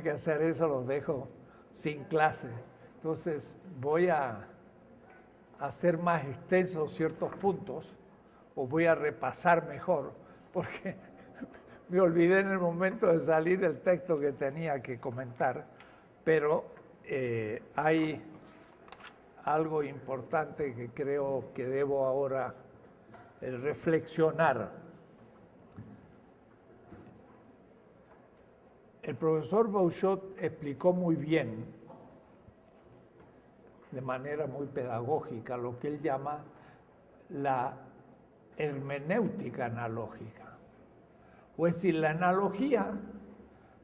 que hacer eso, los dejo sin clase. Entonces voy a hacer más extensos ciertos puntos o voy a repasar mejor, porque me olvidé en el momento de salir el texto que tenía que comentar, pero hay algo importante que creo que debo ahora reflexionar. El profesor Bouchot explicó muy bien, de manera muy pedagógica, lo que él llama la hermenéutica analógica. O es decir, la analogía,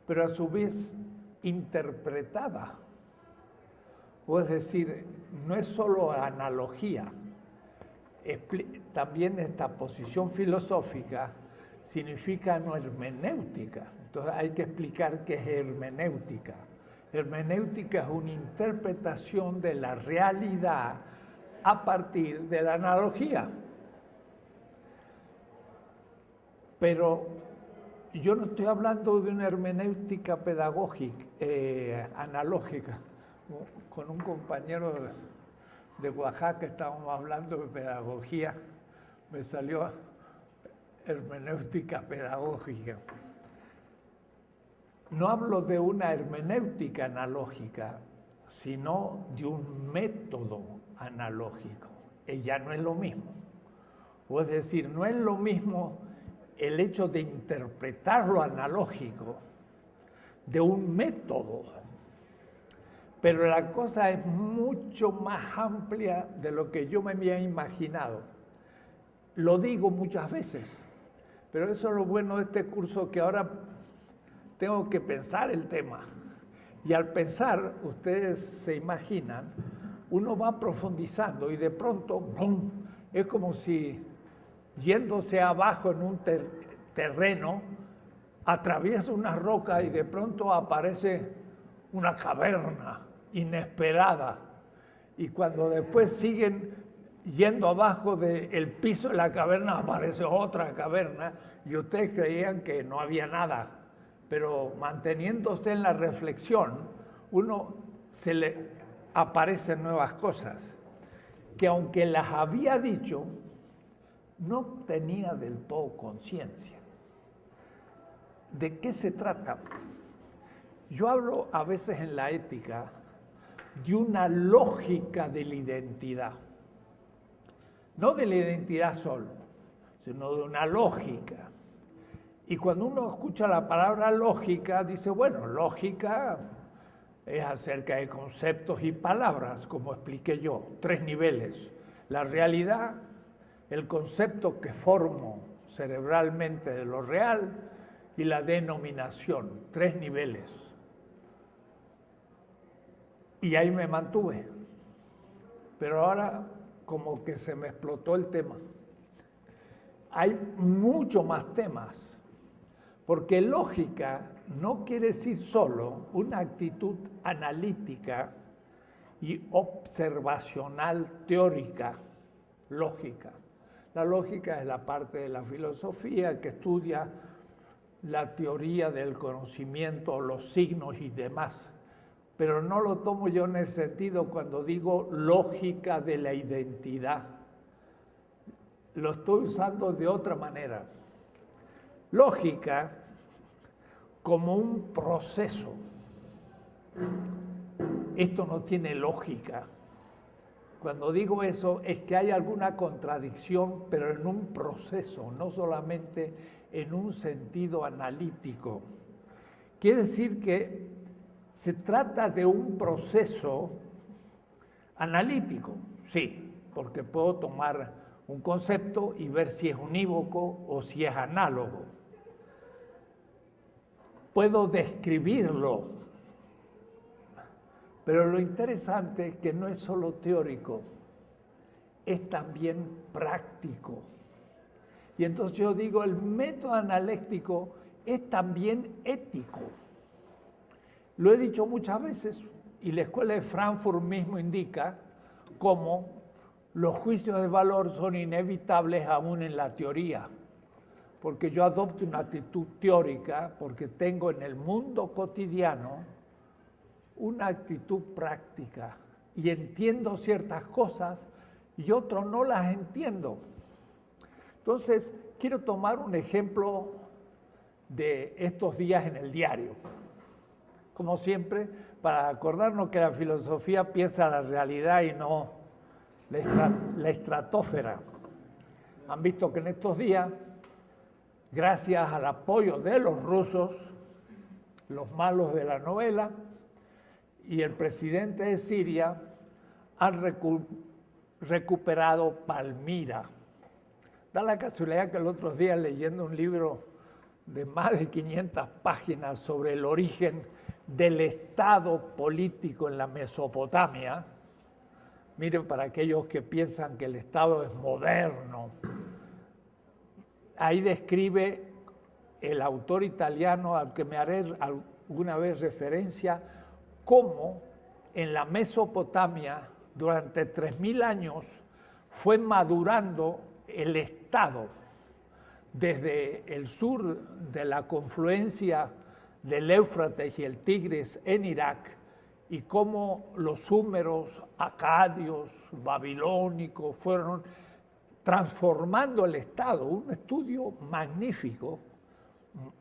pero a su vez interpretada. O es decir, no es solo analogía, también esta posición filosófica significa no hermenéutica. Entonces hay que explicar qué es hermenéutica. Hermenéutica es una interpretación de la realidad a partir de la analogía. Pero yo no estoy hablando de una hermenéutica pedagógica, analógica. Con un compañero de Oaxaca estábamos hablando de pedagogía, me salió hermenéutica pedagógica. No hablo de una hermenéutica analógica, sino de un método analógico. Ya no es lo mismo. O es decir, no es lo mismo el hecho de interpretar lo analógico de un método. Pero la cosa es mucho más amplia de lo que yo me había imaginado. Lo digo muchas veces, pero eso es lo bueno de este curso, que ahora tengo que pensar el tema. Y al pensar, ustedes se imaginan, uno va profundizando y de pronto, ¡bum!, es como si yéndose abajo en un terreno, atraviesa una roca y de pronto aparece una caverna inesperada. Y cuando después siguen yendo abajo del piso de la caverna, aparece otra caverna y ustedes creían que no había nada. Pero manteniéndose en la reflexión, uno se le aparecen nuevas cosas que, aunque las había dicho, no tenía del todo conciencia. ¿De qué se trata? Yo hablo a veces en la ética de una lógica de la identidad. No de la identidad solo, sino de una lógica. Y cuando uno escucha la palabra lógica, dice, bueno, lógica es acerca de conceptos y palabras, como expliqué yo, 3 niveles. La realidad, el concepto que formo cerebralmente de lo real, y la denominación, 3 niveles. Y ahí me mantuve. Pero ahora como que se me explotó el tema. Hay mucho más temas. Porque lógica no quiere decir solo una actitud analítica y observacional teórica, lógica. La lógica es la parte de la filosofía que estudia la teoría del conocimiento, los signos y demás. Pero no lo tomo yo en el sentido cuando digo lógica de la identidad. Lo estoy usando de otra manera. Lógica como un proceso. Esto no tiene lógica. Cuando digo eso es que hay alguna contradicción, pero en un proceso, no solamente en un sentido analítico. Quiere decir que se trata de un proceso analítico, sí, porque puedo tomar un concepto y ver si es unívoco o si es análogo. Puedo describirlo, pero lo interesante es que no es solo teórico, es también práctico. Y entonces yo digo, el método analítico es también ético. Lo he dicho muchas veces, y la Escuela de Frankfurt mismo indica cómo los juicios de valor son inevitables aún en la teoría. porque yo adopto una actitud teórica, porque tengo en el mundo cotidiano una actitud práctica y entiendo ciertas cosas y otras no las entiendo. Entonces, quiero tomar un ejemplo de estos días en el diario. Como siempre, para acordarnos que la filosofía piensa la realidad y no la estratosfera. Han visto que en estos días, gracias al apoyo de los rusos, los malos de la novela, y el presidente de Siria, han recuperado Palmira. Da la casualidad que el otro día, leyendo un libro de más de 500 páginas sobre el origen del Estado político en la Mesopotamia, miren, para aquellos que piensan que el Estado es moderno, ahí describe el autor italiano al que me haré alguna vez referencia, cómo en la Mesopotamia durante 3000 años fue madurando el Estado desde el sur de la confluencia del Éufrates y el Tigris en Irak, y cómo los súmeros, acadios, babilónicos fueron transformando el Estado. Un estudio magnífico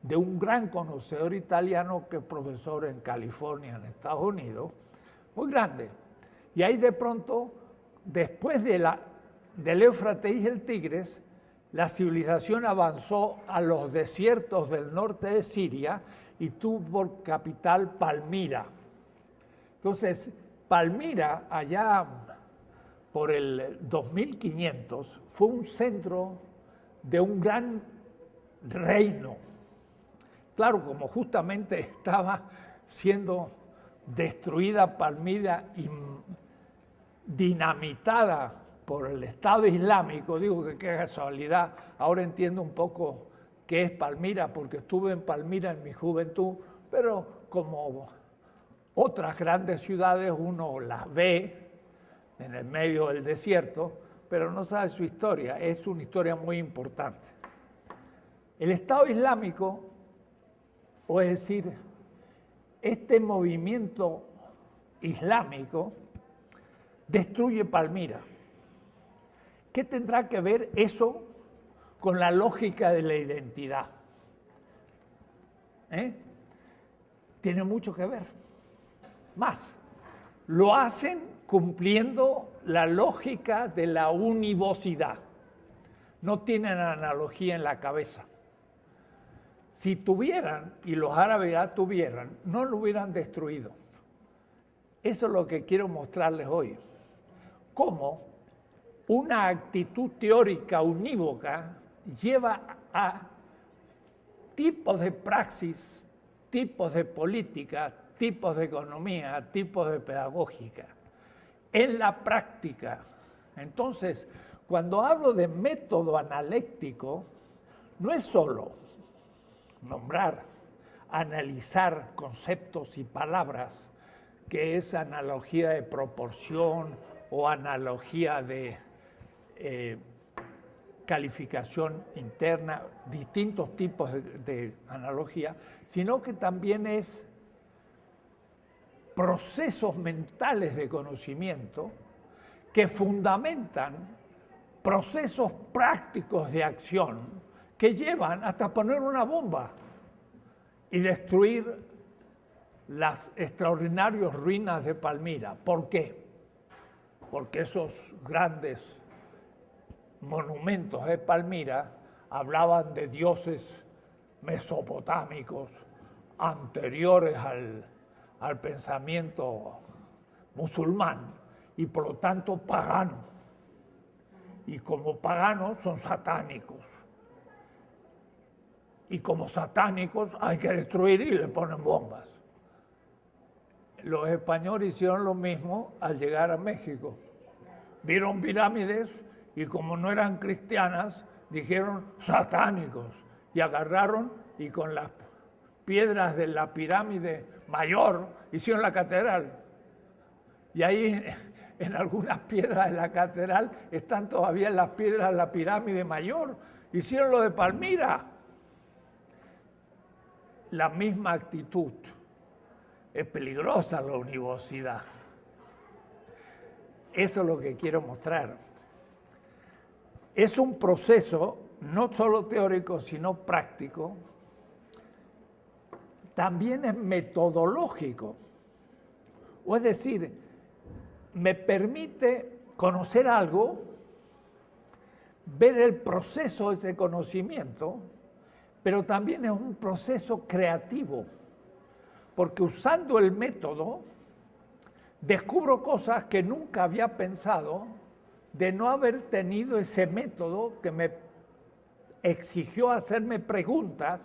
de un gran conocedor italiano que es profesor en California, en Estados Unidos, muy grande. Y ahí de pronto, después del Éufrates y el Tigris, la civilización avanzó a los desiertos del norte de Siria y tuvo por capital Palmira. Entonces, Palmira, allá por el 2500, fue un centro de un gran reino. Claro, como justamente estaba siendo destruida Palmira y dinamitada por el Estado Islámico, digo que qué casualidad, ahora entiendo un poco qué es Palmira, porque estuve en Palmira en mi juventud, pero como otras grandes ciudades uno las ve en el medio del desierto, pero no sabe su historia, es una historia muy importante. El Estado Islámico, o es decir, este movimiento islámico, destruye Palmira. ¿Qué tendrá que ver eso con la lógica de la identidad? Tiene mucho que ver. Más, lo hacen cumpliendo la lógica de la univocidad. No tienen analogía en la cabeza. Si tuvieran, y los árabes ya tuvieran, no lo hubieran destruido. Eso es lo que quiero mostrarles hoy. Cómo una actitud teórica unívoca lleva a tipos de praxis, tipos de política, tipos de economía, tipos de pedagógica. En la práctica, entonces, cuando hablo de método analéctico, no es solo nombrar, analizar conceptos y palabras, que es analogía de proporción o analogía de calificación interna, distintos tipos de analogía, sino que también es procesos mentales de conocimiento que fundamentan procesos prácticos de acción que llevan hasta poner una bomba y destruir las extraordinarias ruinas de Palmira. ¿Por qué? Porque esos grandes monumentos de Palmira hablaban de dioses mesopotámicos anteriores al pensamiento musulmán y por lo tanto paganos. Y como paganos son satánicos. Y como satánicos hay que destruir y le ponen bombas. Los españoles hicieron lo mismo al llegar a México. Vieron pirámides y como no eran cristianas, dijeron satánicos. Y agarraron y con las piedras de la pirámide mayor hicieron la catedral. Y ahí en algunas piedras de la catedral están todavía las piedras de la pirámide mayor. Hicieron lo de Palmira. La misma actitud. Es peligrosa la univocidad. Eso es lo que quiero mostrar. Es un proceso no solo teórico, sino práctico. También es metodológico. O es decir, me permite conocer algo, ver el proceso de ese conocimiento, pero también es un proceso creativo, porque usando el método descubro cosas que nunca había pensado de no haber tenido ese método que me exigió hacerme preguntas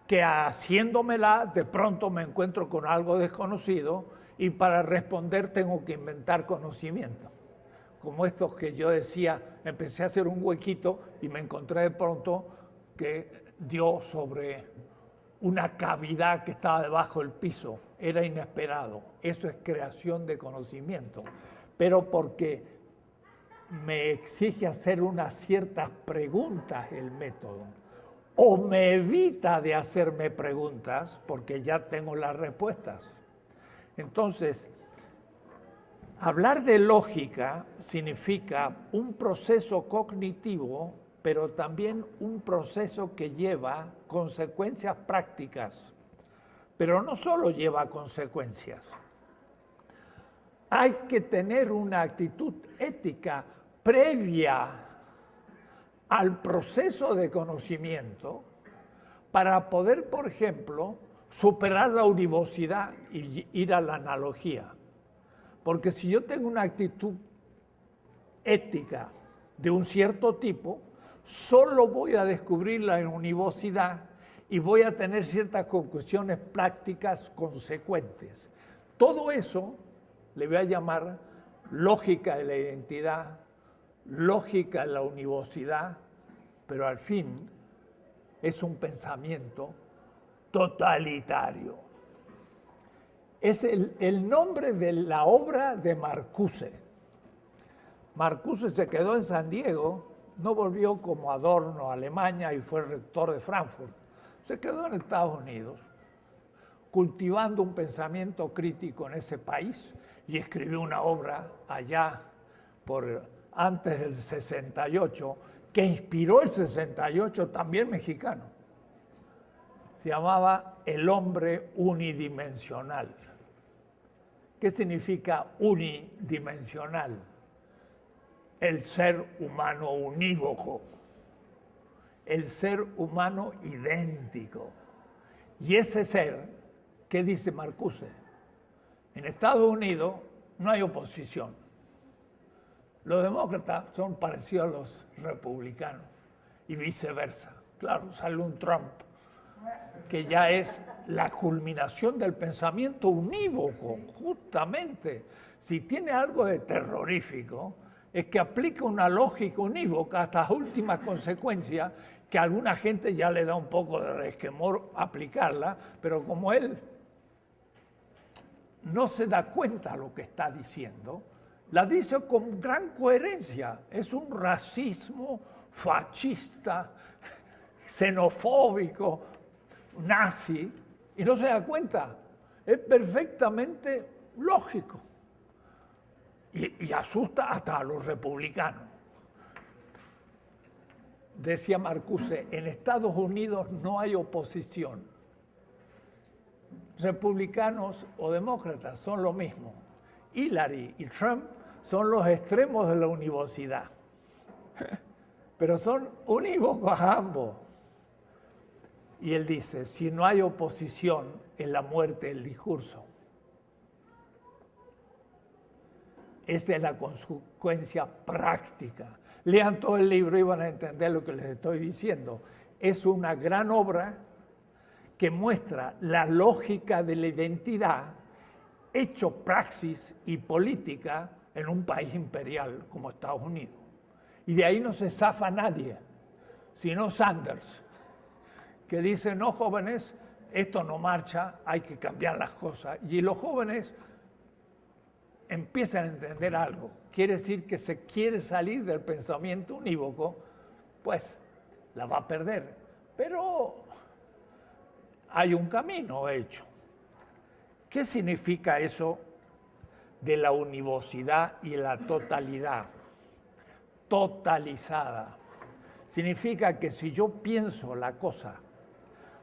que haciéndomela de pronto me encuentro con algo desconocido y para responder tengo que inventar conocimiento. Como estos que yo decía, empecé a hacer un huequito y me encontré de pronto que dio sobre una cavidad que estaba debajo del piso. Era inesperado. Eso es creación de conocimiento. Pero porque me exige hacer unas ciertas preguntas el método. O me evita de hacerme preguntas porque ya tengo las respuestas. Entonces, hablar de lógica significa un proceso cognitivo, pero también un proceso que lleva consecuencias prácticas. Pero no solo lleva consecuencias. Hay que tener una actitud ética previa al proceso de conocimiento para poder, por ejemplo, superar la univocidad y ir a la analogía. Porque si yo tengo una actitud ética de un cierto tipo, solo voy a descubrir la univocidad y voy a tener ciertas conclusiones prácticas consecuentes. Todo eso le voy a llamar lógica de la identidad, lógica de la univocidad, pero al fin es un pensamiento totalitario. Es el nombre de la obra de Marcuse. Marcuse se quedó en San Diego, no volvió como Adorno a Alemania y fue rector de Frankfurt. Se quedó en Estados Unidos, cultivando un pensamiento crítico en ese país y escribió una obra allá antes del 68, que inspiró el 68 también mexicano. Se llamaba El hombre unidimensional. ¿Qué significa unidimensional? El ser humano unívoco, el ser humano idéntico. Y ese ser, ¿qué dice Marcuse? En Estados Unidos no hay oposición. Los demócratas son parecidos a los republicanos y viceversa. Claro, sale un Trump, que ya es la culminación del pensamiento unívoco, justamente. Si tiene algo de terrorífico, es que aplica una lógica unívoca hasta las últimas consecuencias, que a alguna gente ya le da un poco de resquemor aplicarla, pero como él no se da cuenta de lo que está diciendo, la dice con gran coherencia. Es un racismo fascista, xenofóbico, nazi, y no se da cuenta. Es perfectamente lógico. Y asusta hasta a los republicanos. Decía Marcuse, en Estados Unidos no hay oposición. Republicanos o demócratas son lo mismo. Hillary y Trump son los extremos de la univocidad. Pero son unívocos ambos. Y él dice, si no hay oposición, es la muerte del discurso. Esa es la consecuencia práctica. Lean todo el libro y van a entender lo que les estoy diciendo. Es una gran obra que muestra la lógica de la identidad hecho praxis y política en un país imperial como Estados Unidos. Y de ahí no se zafa nadie, sino Sanders, que dice, no, jóvenes, esto no marcha, hay que cambiar las cosas. Y los jóvenes empiezan a entender algo. Quiere decir que se quiere salir del pensamiento unívoco, pues la va a perder. Pero hay un camino hecho. ¿Qué significa eso de la univocidad y la totalidad? Totalizada. Significa que si yo pienso la cosa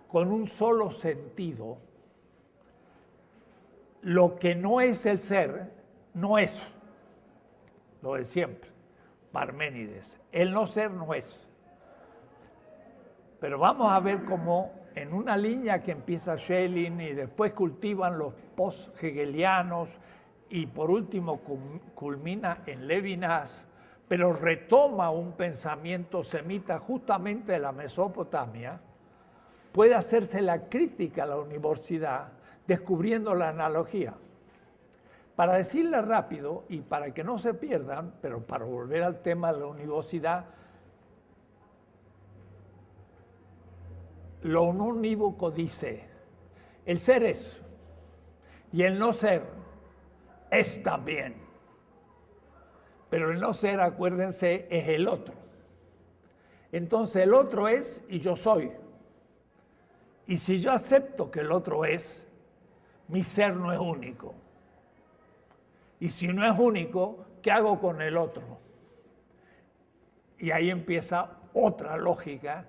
con un solo sentido, lo que no es el ser, no es. Lo de siempre, Parménides. El no ser no es. Pero vamos a ver cómo en una línea que empieza Schelling y después cultivan los post-hegelianos y por último culmina en Levinas, pero retoma un pensamiento semita justamente de la Mesopotamia, puede hacerse la crítica a la universidad descubriendo la analogía. Para decirla rápido y para que no se pierdan, pero para volver al tema de la univocidad, lo unívoco dice, el ser es, y el no ser es también. Pero el no ser, acuérdense, es el otro. Entonces el otro es y yo soy. Y si yo acepto que el otro es, mi ser no es único. Y si no es único, ¿qué hago con el otro? Y ahí empieza otra lógica,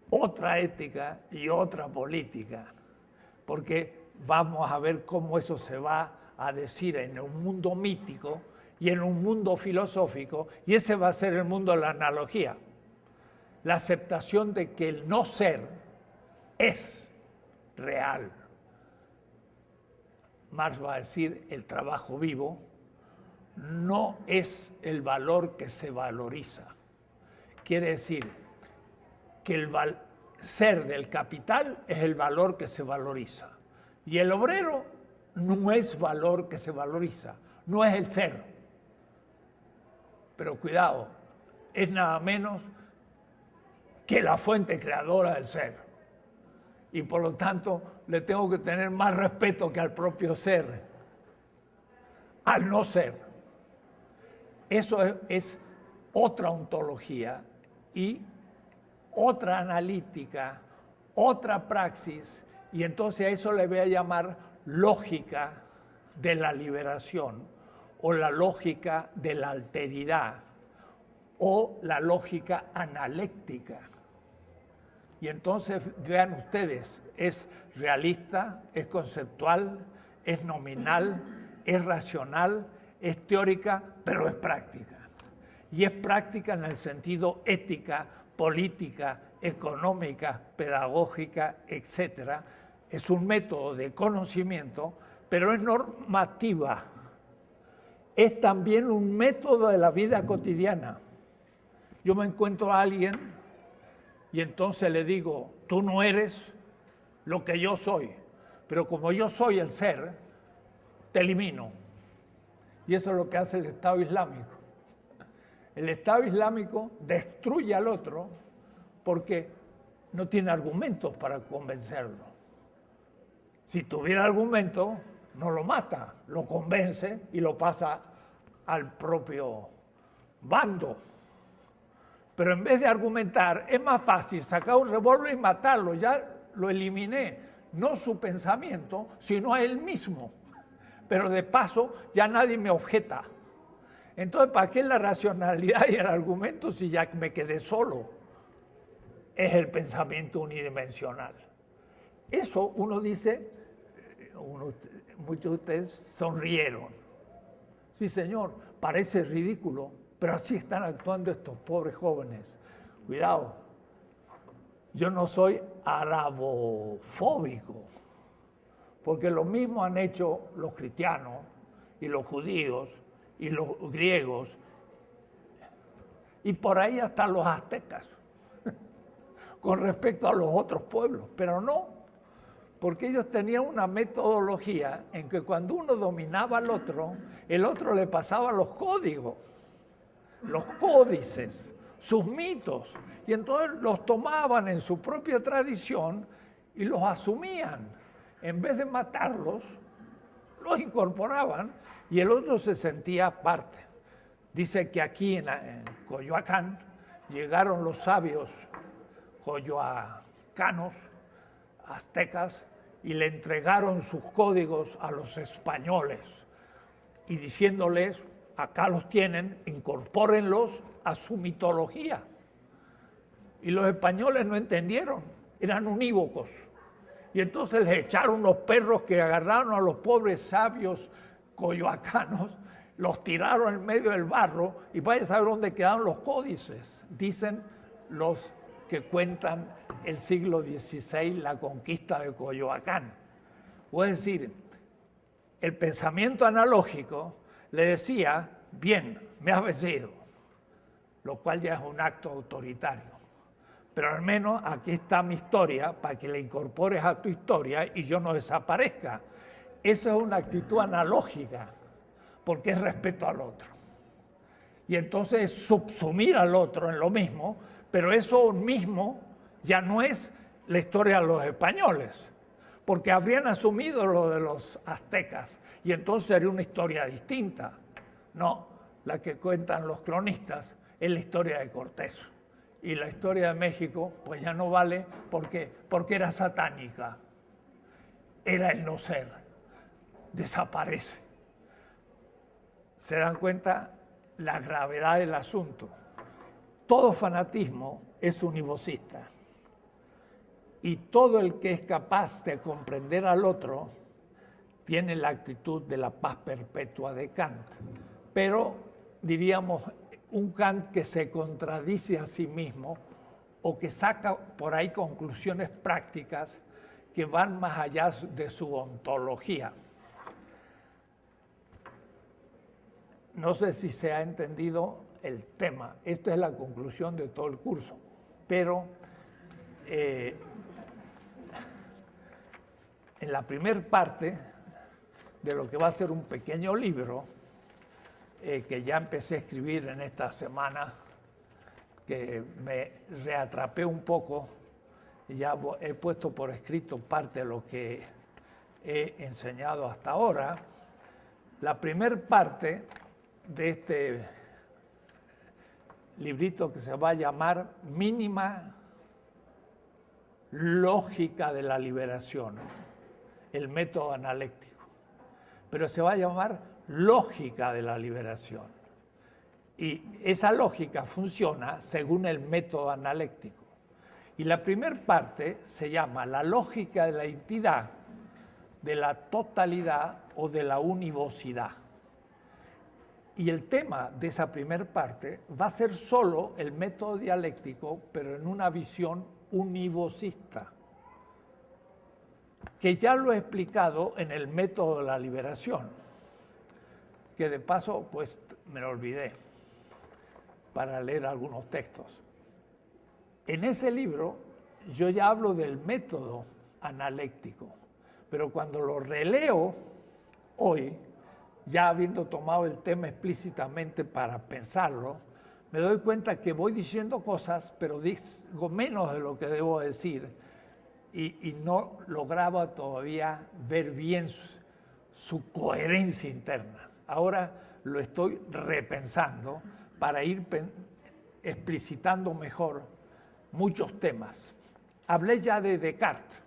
otra ética y otra política. Porque vamos a ver cómo eso se va a decir en un mundo mítico y en un mundo filosófico, y ese va a ser el mundo de la analogía. La aceptación de que el no ser es real. Marx va a decir, el trabajo vivo no es el valor que se valoriza. Quiere decir que el ser del capital es el valor que se valoriza. Y el obrero no es valor que se valoriza, no es el ser. Pero cuidado, es nada menos que la fuente creadora del ser. Y por lo tanto, le tengo que tener más respeto que al propio ser, al no ser. Eso es otra ontología y otra analítica, otra praxis, y entonces a eso le voy a llamar lógica de la liberación, o la lógica de la alteridad, o la lógica analéctica. Y entonces vean ustedes, es realista, es conceptual, es nominal, es racional, es teórica, pero es práctica. Y es práctica en el sentido ética, política, económica, pedagógica, etc. Es un método de conocimiento, pero es normativa. Es también un método de la vida cotidiana. Yo me encuentro a alguien y entonces le digo, tú no eres lo que yo soy, pero como yo soy el ser, te elimino. Y eso es lo que hace el Estado Islámico. El Estado Islámico destruye al otro porque no tiene argumentos para convencerlo. Si tuviera argumentos, no lo mata, lo convence y lo pasa al propio bando. Pero en vez de argumentar, es más fácil sacar un revólver y matarlo. Ya lo eliminé, no su pensamiento, sino a él mismo. Pero de paso, ya nadie me objeta. Entonces, ¿para qué la racionalidad y el argumento si ya me quedé solo? Es el pensamiento unidimensional. Eso uno dice, muchos de ustedes sonrieron. Sí, señor, parece ridículo, pero así están actuando estos pobres jóvenes. Cuidado, yo no soy arabofóbico, porque lo mismo han hecho los cristianos y los judíos y los griegos, y por ahí hasta los aztecas, con respecto a los otros pueblos, pero no, porque ellos tenían una metodología en que cuando uno dominaba al otro, el otro le pasaba los códigos, los códices, sus mitos, y entonces los tomaban en su propia tradición y los asumían. En vez de matarlos, los incorporaban y el otro se sentía parte. Dice que aquí en Coyoacán llegaron los sabios coyoacanos, aztecas, y le entregaron sus códigos a los españoles y diciéndoles, acá los tienen, incorpórenlos a su mitología. Y los españoles no entendieron, eran unívocos. Y entonces les echaron los perros que agarraron a los pobres sabios coyoacanos, los tiraron en medio del barro y vaya a saber dónde quedaron los códices. Dicen los que cuentan el siglo XVI, la conquista de Coyoacán. O es decir, el pensamiento analógico le decía, bien, me has vencido, lo cual ya es un acto autoritario. Pero al menos aquí está mi historia para que la incorpores a tu historia y yo no desaparezca. Esa es una actitud analógica, porque es respeto al otro. Y entonces es subsumir al otro en lo mismo, pero eso mismo ya no es la historia de los españoles, porque habrían asumido lo de los aztecas y entonces sería una historia distinta. No, la que cuentan los cronistas es la historia de Cortés. Y la historia de México, pues ya no vale porque era satánica. Era el no ser. Desaparece. ¿Se dan cuenta la gravedad del asunto? Todo fanatismo es univocista. Y todo el que es capaz de comprender al otro tiene la actitud de la paz perpetua de Kant. Pero, diríamos, un Kant que se contradice a sí mismo o que saca por ahí conclusiones prácticas que van más allá de su ontología. No sé si se ha entendido el tema. Esta es la conclusión de todo el curso. Pero en la primera parte de lo que va a ser un pequeño libro, que ya empecé a escribir en esta semana, que me reatrapé un poco y ya he puesto por escrito parte de lo que he enseñado hasta ahora. La primera parte de este librito, que se va a llamar Mínima Lógica de la Liberación, el método analéctico, pero se va a llamar Lógica de la Liberación. Y esa lógica funciona según el método analéctico. Y la primera parte se llama la lógica de la entidad, de la totalidad o de la univocidad. Y el tema de esa primera parte va a ser solo el método dialéctico, pero en una visión univocista, que ya lo he explicado en el método de la liberación, que de paso, pues, me lo olvidé para leer algunos textos. En ese libro yo ya hablo del método analéctico, pero cuando lo releo hoy, ya habiendo tomado el tema explícitamente para pensarlo, me doy cuenta que voy diciendo cosas, pero digo menos de lo que debo decir y no lograba todavía ver bien su coherencia interna. Ahora lo estoy repensando para ir explicitando mejor muchos temas. Hablé ya de Descartes,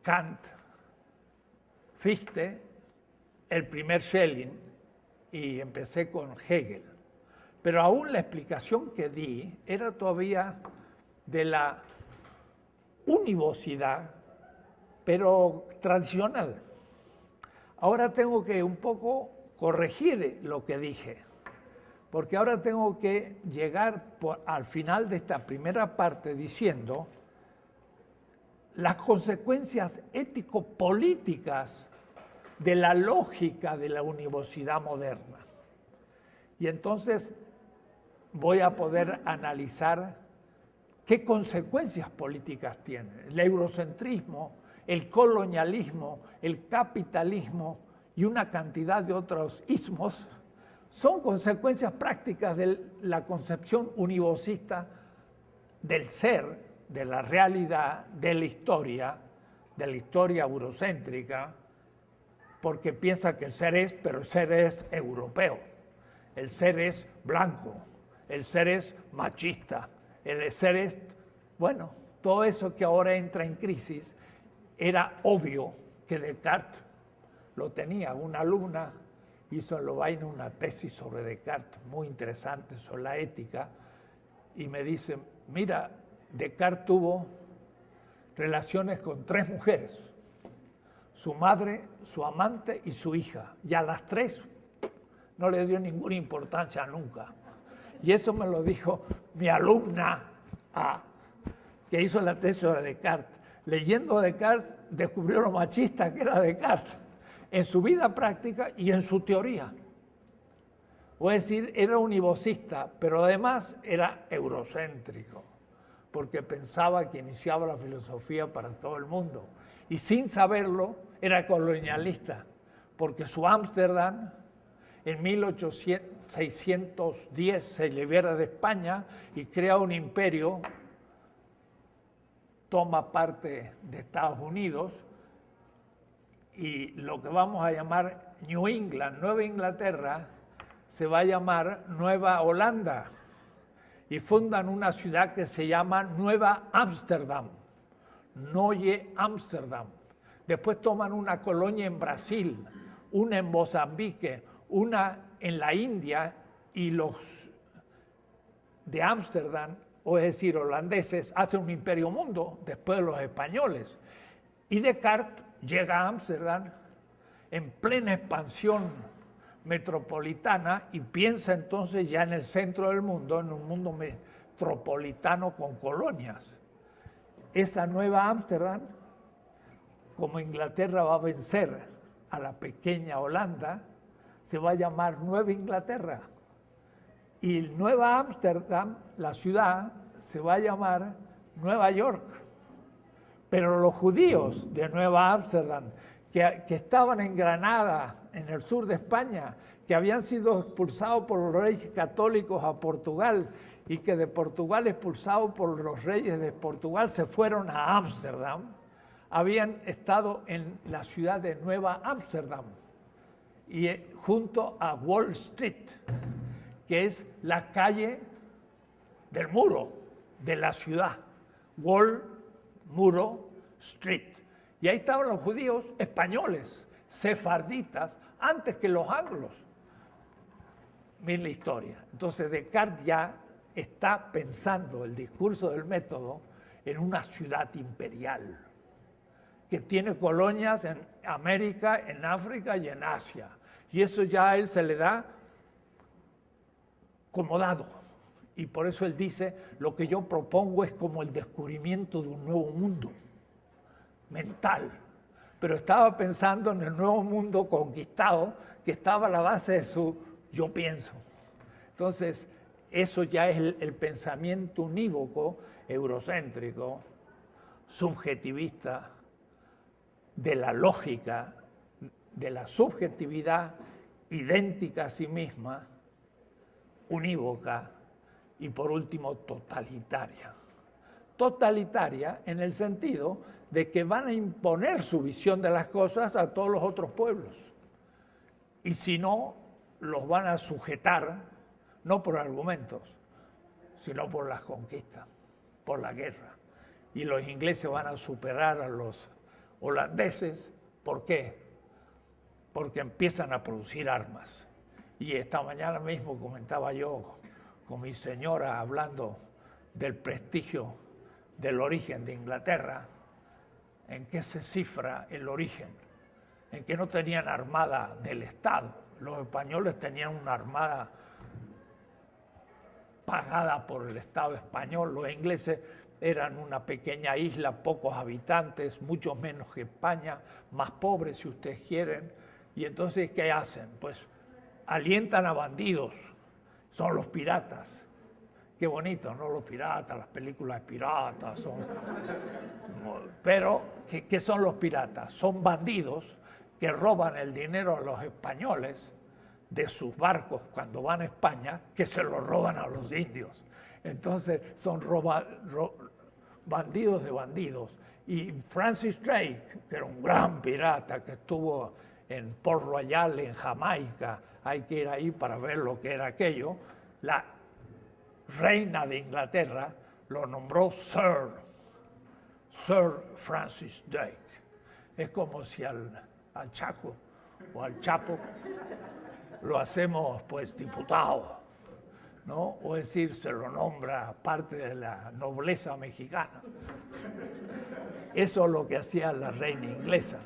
Kant, Fichte, el primer Schelling y empecé con Hegel. Pero aún la explicación que di era todavía de la univocidad, pero tradicional. Ahora tengo que un poco corregir lo que dije, porque ahora tengo que llegar al final de esta primera parte diciendo las consecuencias ético-políticas de la lógica de la univocidad moderna. Y entonces voy a poder analizar qué consecuencias políticas tiene el eurocentrismo, el colonialismo, el capitalismo y una cantidad de otros ismos. Son consecuencias prácticas de la concepción univocista del ser, de la realidad, de la historia eurocéntrica, porque piensa que el ser es, pero el ser es europeo, el ser es blanco, el ser es machista, el ser esto, bueno, todo eso que ahora entra en crisis, era obvio que Descartes lo tenía. Una alumna hizo en Lovaina una tesis sobre Descartes, muy interesante, sobre la ética, y me dice, mira, Descartes tuvo relaciones con 3 mujeres, su madre, su amante y su hija, y a las 3 no le dio ninguna importancia nunca. Y eso me lo dijo mi alumna que hizo la tesis de Descartes. Leyendo a Descartes, descubrió lo machista que era Descartes, en su vida práctica y en su teoría. O es decir, era univocista, pero además era eurocéntrico, porque pensaba que iniciaba la filosofía para todo el mundo. Y sin saberlo, era colonialista, porque su Ámsterdam, en 1610, se libera de España y crea un imperio, toma parte de Estados Unidos, y lo que vamos a llamar New England, Nueva Inglaterra, se va a llamar Nueva Holanda, y fundan una ciudad que se llama Nueva Ámsterdam, Neue Ámsterdam. Después toman una colonia en Brasil, una en Mozambique, una en la India, y los de Ámsterdam, o es decir, holandeses, hacen un imperio mundo después de los españoles. Y Descartes llega a Ámsterdam en plena expansión metropolitana y piensa entonces ya en el centro del mundo, en un mundo metropolitano con colonias. Esa Nueva Ámsterdam, como Inglaterra va a vencer a la pequeña Holanda, se va a llamar Nueva Inglaterra. Y Nueva Ámsterdam, la ciudad, se va a llamar Nueva York. Pero los judíos de Nueva Ámsterdam, que estaban en Granada, en el sur de España, que habían sido expulsados por los reyes católicos a Portugal y que de Portugal, expulsados por los reyes de Portugal, se fueron a Ámsterdam, habían estado en la ciudad de Nueva Ámsterdam y junto a Wall Street, que es la calle del muro de la ciudad, Wall, muro, Street. Y ahí estaban los judíos españoles, sefarditas, antes que los anglos. Miren la historia. Entonces Descartes ya está pensando el discurso del método en una ciudad imperial, que tiene colonias en América, en África y en Asia. Y eso ya a él se le da como dado. Y por eso él dice, lo que yo propongo es como el descubrimiento de un nuevo mundo mental. Pero estaba pensando en el nuevo mundo conquistado, que estaba a la base de su yo pienso. Entonces, eso ya es el pensamiento unívoco, eurocéntrico, subjetivista, de la lógica, de la subjetividad idéntica a sí misma, unívoca y por último totalitaria. Totalitaria en el sentido de que van a imponer su visión de las cosas a todos los otros pueblos. Y si no, los van a sujetar, no por argumentos, sino por las conquistas, por la guerra. Y los ingleses van a superar a los holandeses. ¿Por qué? Porque empiezan a producir armas. Y esta mañana mismo comentaba yo con mi señora hablando del prestigio del origen de Inglaterra, en qué se cifra el origen, en que no tenían armada del Estado. Los españoles tenían una armada pagada por el Estado español, los ingleses eran una pequeña isla, pocos habitantes, mucho menos que España, más pobres si ustedes quieren. Y entonces, ¿qué hacen? Pues alientan a bandidos, son los piratas. Qué bonito, ¿no? Los piratas, las películas de piratas son... Pero, ¿qué son los piratas? Son bandidos que roban el dinero a los españoles de sus barcos cuando van a España, que se lo roban a los indios. Entonces, son bandidos de bandidos. Y Francis Drake, que era un gran pirata que estuvo en Port Royal, en Jamaica, hay que ir ahí para ver lo que era aquello, la reina de Inglaterra lo nombró Sir Francis Drake. Es como si al Chaco o al Chapo lo hacemos pues diputado, ¿no? O es decir, se lo nombra parte de la nobleza mexicana. Eso es lo que hacía la reina inglesa,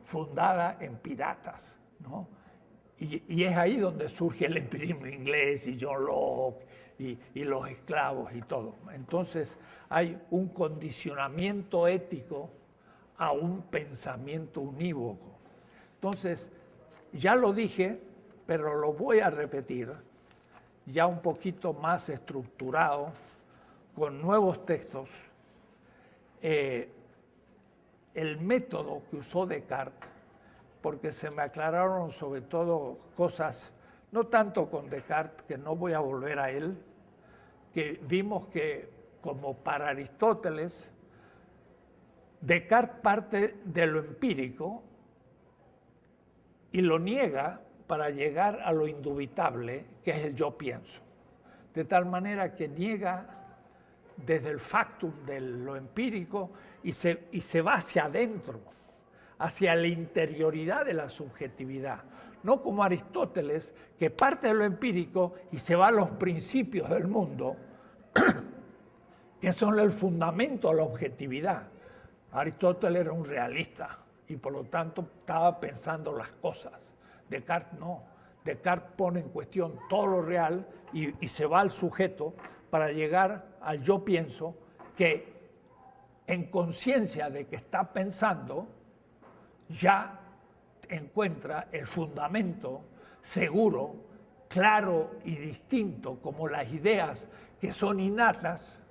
fundada en piratas, ¿no? Y es ahí donde surge el empirismo inglés y John Locke y los esclavos y todo. Entonces hay un condicionamiento ético a un pensamiento unívoco. Entonces, ya lo dije, pero lo voy a repetir, ya un poquito más estructurado, con nuevos textos. El método que usó Descartes, porque se me aclararon sobre todo cosas, no tanto con Descartes, que no voy a volver a él, que vimos que, como para Aristóteles, Descartes parte de lo empírico y lo niega para llegar a lo indubitable, que es el yo pienso. De tal manera que niega desde el factum de lo empírico y se va hacia adentro, hacia la interioridad de la subjetividad. No como Aristóteles, que parte de lo empírico y se va a los principios del mundo, que son el fundamento de la objetividad. Aristóteles era un realista y por lo tanto estaba pensando las cosas. Descartes no. Descartes pone en cuestión todo lo real y se va al sujeto para llegar al yo pienso, que en conciencia de que está pensando ya encuentra el fundamento seguro, claro y distinto, como las ideas que son innatas,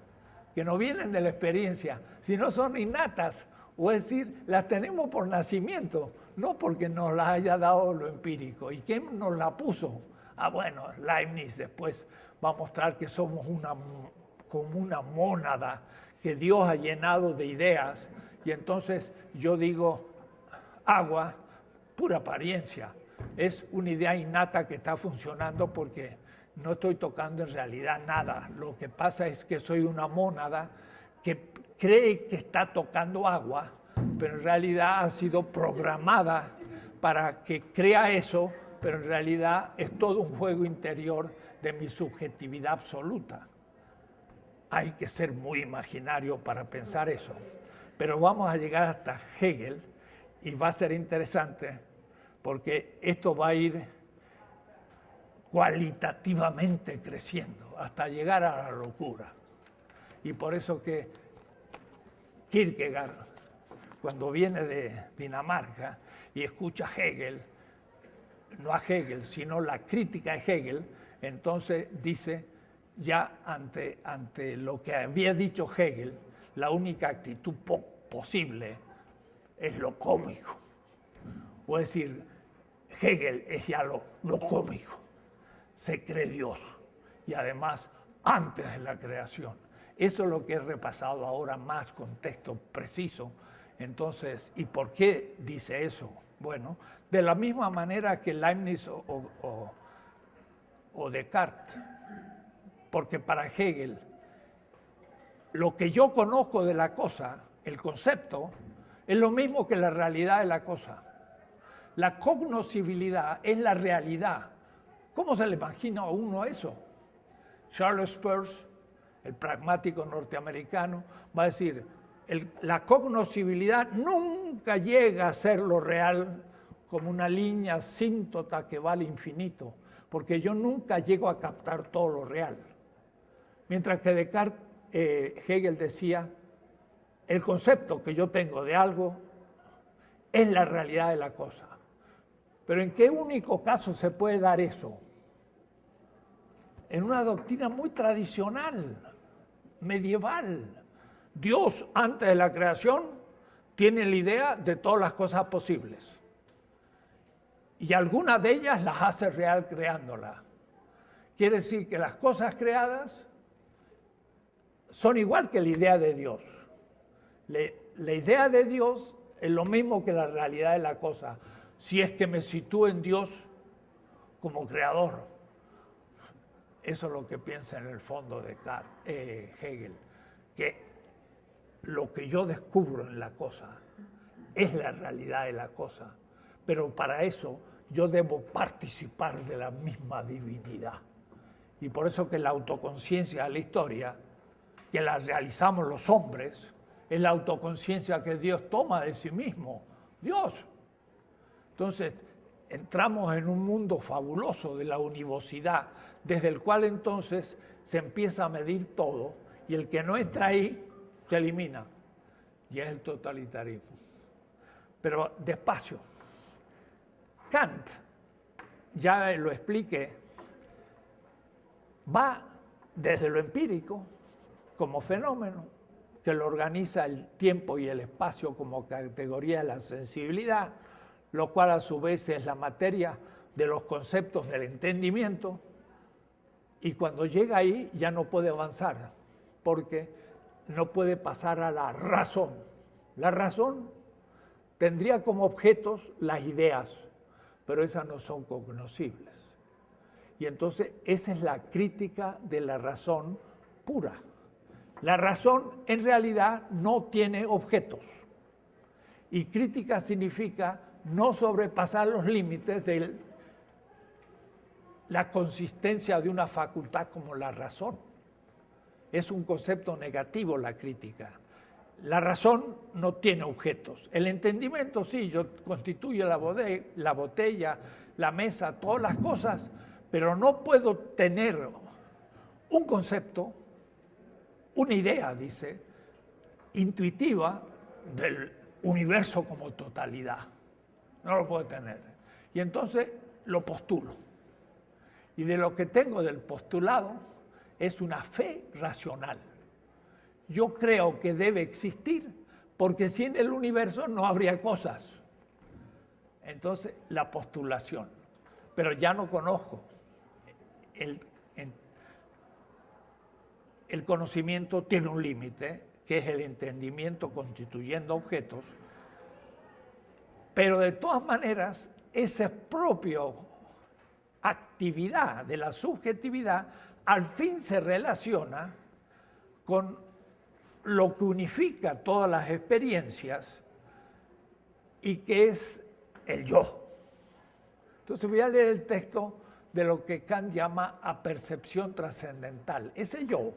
que no vienen de la experiencia, sino son innatas, o es decir, las tenemos por nacimiento, no porque nos las haya dado lo empírico. ¿Y quién nos la puso? Ah, bueno, Leibniz después va a mostrar que somos como una mónada que Dios ha llenado de ideas, y entonces yo digo, agua, pura apariencia, es una idea innata que está funcionando porque no estoy tocando en realidad nada. Lo que pasa es que soy una mónada que cree que está tocando agua, pero en realidad ha sido programada para que crea eso, pero en realidad es todo un juego interior de mi subjetividad absoluta. Hay que ser muy imaginario para pensar eso. Pero vamos a llegar hasta Hegel y va a ser interesante porque esto va a ir cualitativamente creciendo hasta llegar a la locura. Y por eso que Kierkegaard, cuando viene de Dinamarca y escucha a Hegel, no a Hegel, sino la crítica de Hegel, entonces dice, ya ante lo que había dicho Hegel, la única actitud posible es lo cómico. O es decir, Hegel es ya lo cómico. Se cree Dios. Y además, antes de la creación. Eso es lo que he repasado ahora más con texto preciso. Entonces, ¿y por qué dice eso? Bueno, de la misma manera que Leibniz o Descartes, porque para Hegel, lo que yo conozco de la cosa, el concepto, es lo mismo que la realidad de la cosa. La cognoscibilidad es la realidad. ¿Cómo se le imagina a uno eso? Charles Peirce, el pragmático norteamericano, va a decir, la cognoscibilidad nunca llega a ser lo real como una línea asíntota que va al infinito, porque yo nunca llego a captar todo lo real. Mientras que Descartes, Hegel decía, el concepto que yo tengo de algo es la realidad de la cosa. Pero ¿en qué único caso se puede dar eso? En una doctrina muy tradicional, medieval. Dios, antes de la creación, tiene la idea de todas las cosas posibles. Y algunas de ellas las hace real creándolas. Quiere decir que las cosas creadas son igual que la idea de Dios. La idea de Dios es lo mismo que la realidad de la cosa, si es que me sitúo en Dios como creador. Eso es lo que piensa en el fondo de Hegel, que lo que yo descubro en la cosa es la realidad de la cosa, pero para eso yo debo participar de la misma divinidad. Y por eso que la autoconciencia de la historia, que la realizamos los hombres, es la autoconciencia que Dios toma de sí mismo. Dios. Entonces, entramos en un mundo fabuloso de la univocidad, desde el cual entonces se empieza a medir todo, y el que no está ahí se elimina, y es el totalitarismo. Pero despacio. Kant, ya lo expliqué, va desde lo empírico como fenómeno, que lo organiza el tiempo y el espacio como categoría de la sensibilidad, lo cual a su vez es la materia de los conceptos del entendimiento, y cuando llega ahí ya no puede avanzar, porque no puede pasar a la razón. La razón tendría como objetos las ideas, pero esas no son cognoscibles. Y entonces esa es la crítica de la razón pura. La razón en realidad no tiene objetos. Y crítica significa no sobrepasar los límites de la consistencia de una facultad como la razón. Es un concepto negativo la crítica. La razón no tiene objetos. El entendimiento sí, yo constituyo la botella, la mesa, todas las cosas, pero no puedo tener un concepto, una idea, dice, intuitiva del universo como totalidad. No lo puedo tener. Y entonces lo postulo. Y de lo que tengo del postulado es una fe racional. Yo creo que debe existir, porque sin el universo no habría cosas. Entonces, la postulación. Pero ya no conozco. El conocimiento tiene un límite, que es el entendimiento constituyendo objetos, pero de todas maneras, esa propia actividad de la subjetividad al fin se relaciona con lo que unifica todas las experiencias y que es el yo. Entonces voy a leer el texto de lo que Kant llama apercepción trascendental. Ese yo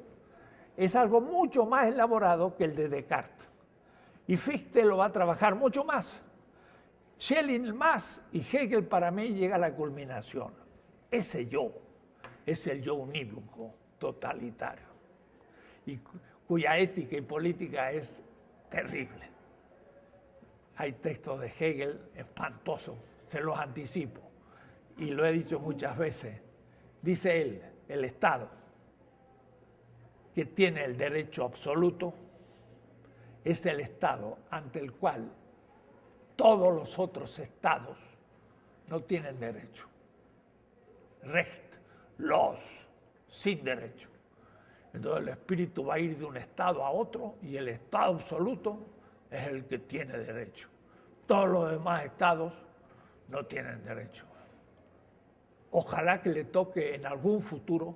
es algo mucho más elaborado que el de Descartes. Y Fichte lo va a trabajar mucho más. Schelling más, y Hegel para mí llega a la culminación. Ese yo es el yo unívoco, totalitario, y cuya ética y política es terrible. Hay textos de Hegel espantosos, se los anticipo, y lo he dicho muchas veces. Dice él, el Estado, que tiene el derecho absoluto, es el Estado ante el cual todos los otros estados no tienen derecho. Recht, los, sin derecho. Entonces el espíritu va a ir de un estado a otro y el estado absoluto es el que tiene derecho. Todos los demás estados no tienen derecho. Ojalá que le toque en algún futuro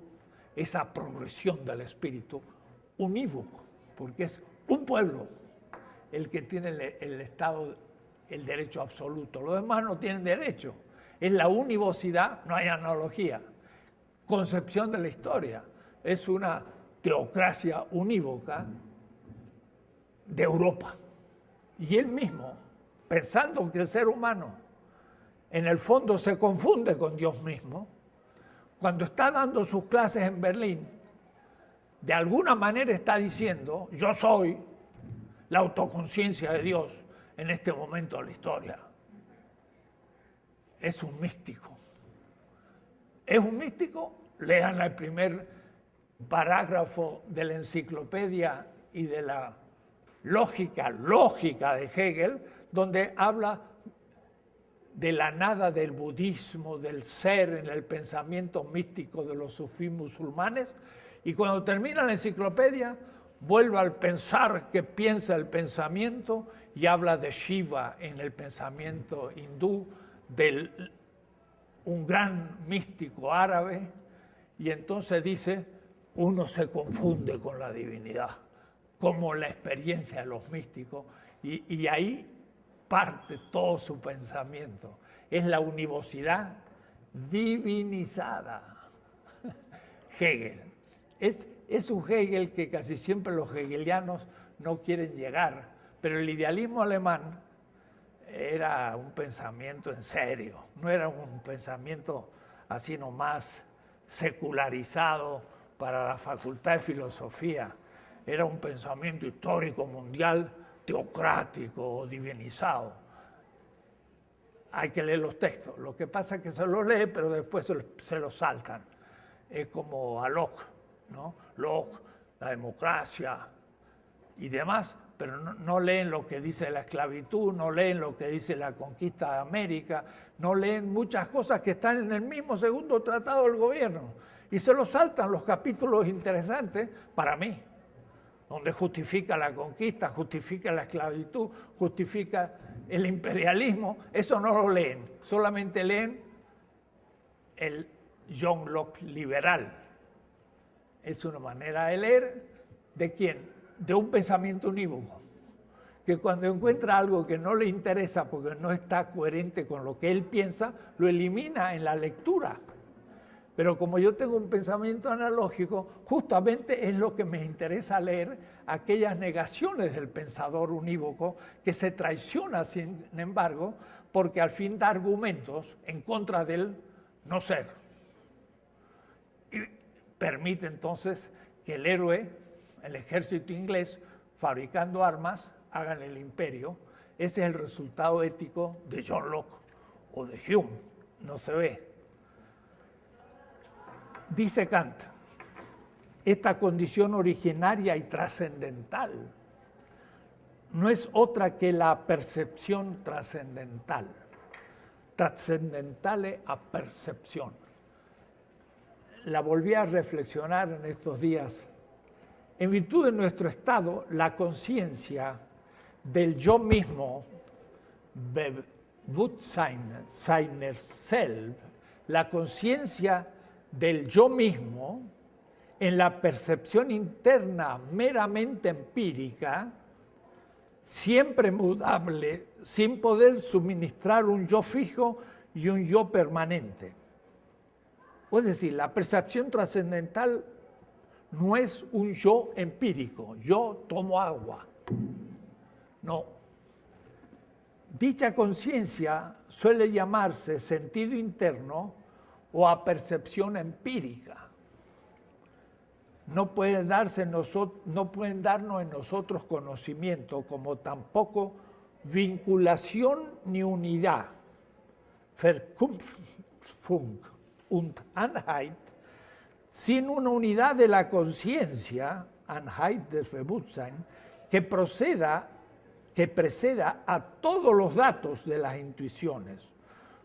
esa progresión del espíritu unívoco, porque es un pueblo el que tiene el estado, el derecho absoluto. Los demás no tienen derecho. Es la univocidad, no hay analogía. Concepción de la historia. Es una teocracia unívoca de Europa. Y él mismo, pensando que el ser humano en el fondo se confunde con Dios mismo, cuando está dando sus clases en Berlín, de alguna manera está diciendo, yo soy la autoconciencia de Dios en este momento de la historia. Es un místico. ¿Es un místico? Lean el primer parágrafo de la enciclopedia y de la lógica de Hegel, donde habla de la nada del budismo, del ser en el pensamiento místico de los sufís musulmanes, y cuando termina la enciclopedia, vuelve al pensar que piensa el pensamiento y habla de Shiva en el pensamiento hindú, de un gran místico árabe, y entonces dice, uno se confunde con la divinidad, como la experiencia de los místicos, y ahí parte todo su pensamiento. Es la univocidad divinizada. Hegel. Es un Hegel que casi siempre los hegelianos no quieren llegar, pero el idealismo alemán era un pensamiento en serio, no era un pensamiento así nomás secularizado para la Facultad de Filosofía, era un pensamiento histórico mundial teocrático o divinizado. Hay que leer los textos, lo que pasa es que se los lee, pero después se los saltan. Es como a Locke, ¿no? Locke, la democracia y demás, pero no leen lo que dice la esclavitud, no leen lo que dice la conquista de América, no leen muchas cosas que están en el mismo segundo tratado del gobierno, y se los saltan los capítulos interesantes para mí, donde justifica la conquista, justifica la esclavitud, justifica el imperialismo. Eso no lo leen, solamente leen el John Locke liberal. Es una manera de leer, ¿de quién? De un pensamiento unívoco, que cuando encuentra algo que no le interesa porque no está coherente con lo que él piensa, lo elimina en la lectura. Pero como yo tengo un pensamiento analógico, justamente es lo que me interesa leer, aquellas negaciones del pensador unívoco que se traiciona, sin embargo, porque al fin da argumentos en contra del no ser. Y permite entonces que el héroe, el ejército inglés, fabricando armas, hagan el imperio. Ese es el resultado ético de John Locke o de Hume, no se ve. Dice Kant, esta condición originaria y trascendental no es otra que la percepción trascendental. Trascendentale a percepción. La volví a reflexionar en estos días. En virtud de nuestro estado, la conciencia del yo mismo, Bewusstsein, seiner Selb, la conciencia del yo mismo, en la percepción interna meramente empírica, siempre mudable, sin poder suministrar un yo fijo y un yo permanente. Es decir, la percepción trascendental no es un yo empírico, yo tomo agua. No. Dicha conciencia suele llamarse sentido interno o a percepción empírica. No pueden darnos en nosotros conocimiento, como tampoco vinculación ni unidad. Verknüpfung und Einheit, sin una unidad de la conciencia, Einheit des Bewusstseins, que preceda a todos los datos de las intuiciones.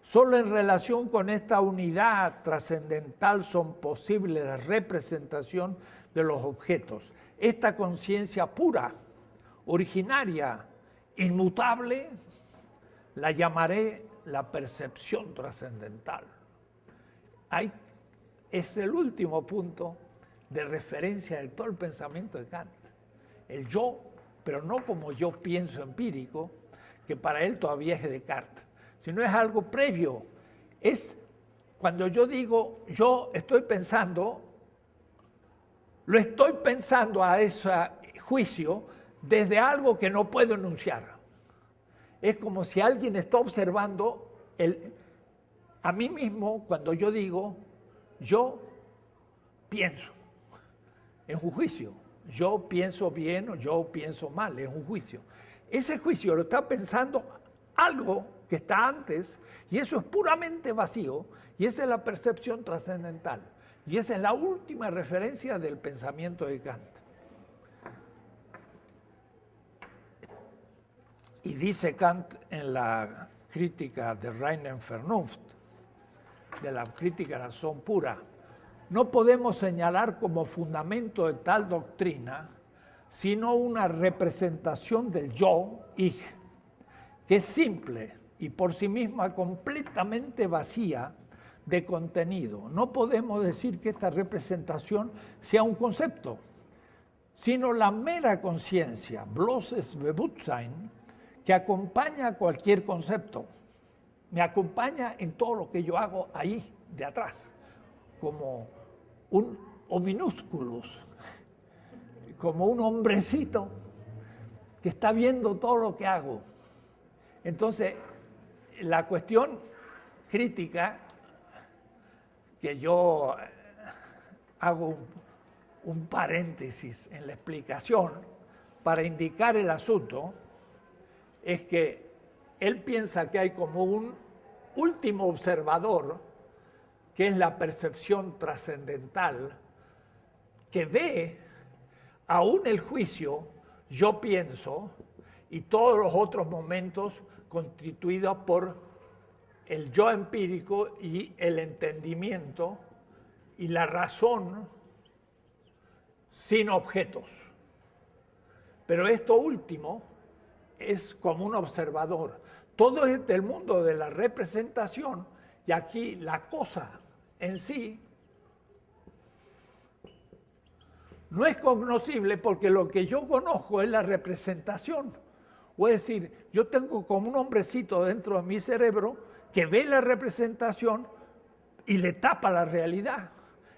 Solo en relación con esta unidad trascendental son posibles la representación de los objetos. Esta conciencia pura, originaria, inmutable, la llamaré la percepción trascendental. Es el último punto de referencia de todo el pensamiento de Kant. El yo, pero no como yo pienso empírico, que para él todavía es Descartes, sino es algo previo. Es cuando yo digo, yo estoy pensando, lo estoy pensando a ese juicio desde algo que no puedo enunciar. Es como si alguien está observando a mí mismo cuando yo digo, yo pienso. Es un juicio. Yo pienso bien o yo pienso mal, es un juicio. Ese juicio lo está pensando algo que está antes, y eso es puramente vacío, y esa es la percepción trascendental. Y esa es la última referencia del pensamiento de Kant. Y dice Kant en la crítica de reine Vernunft, de la crítica razón pura, no podemos señalar como fundamento de tal doctrina sino una representación del yo, ich, que es simple y por sí misma completamente vacía de contenido. No podemos decir que esta representación sea un concepto, sino la mera conciencia, bloßes Bewusstsein, que acompaña a cualquier concepto. Me acompaña en todo lo que yo hago ahí, de atrás, como un hominúsculus, como un hombrecito que está viendo todo lo que hago. Entonces, la cuestión crítica que yo hago un paréntesis en la explicación para indicar el asunto es que él piensa que hay como un último observador, que es la percepción trascendental, que ve aún el juicio, yo pienso, y todos los otros momentos constituidos por el yo empírico y el entendimiento y la razón sin objetos. Pero esto último es como un observador. Todo es del mundo de la representación y aquí la cosa en sí no es cognoscible porque lo que yo conozco es la representación. O es decir, yo tengo como un hombrecito dentro de mi cerebro que ve la representación y le tapa la realidad.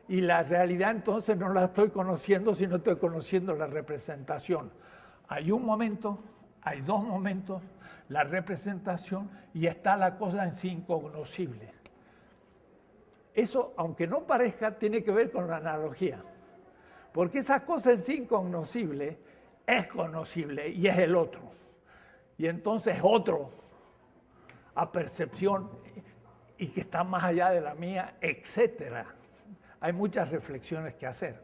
Y la realidad entonces no la estoy conociendo, sino estoy conociendo la representación. Hay un momento, hay dos momentos, la representación y está la cosa en sí incognoscible. Eso, aunque no parezca, tiene que ver con la analogía. Porque esa cosa en sí incognoscible es conocible y es el otro. Y entonces otro a percepción y que está más allá de la mía, etcétera. Hay muchas reflexiones que hacer.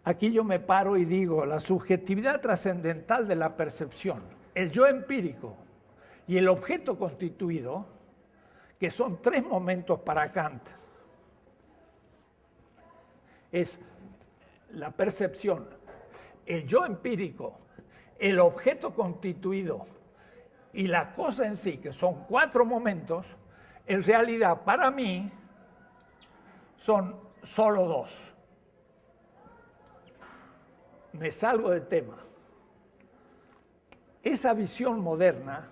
Aquí yo me paro y digo, la subjetividad trascendental de la percepción, el yo empírico y el objeto constituido, que son tres momentos para Kant, es la percepción, el yo empírico, el objeto constituido y la cosa en sí, que son cuatro momentos, en realidad para mí son solo dos. Me salgo del tema. Esa visión moderna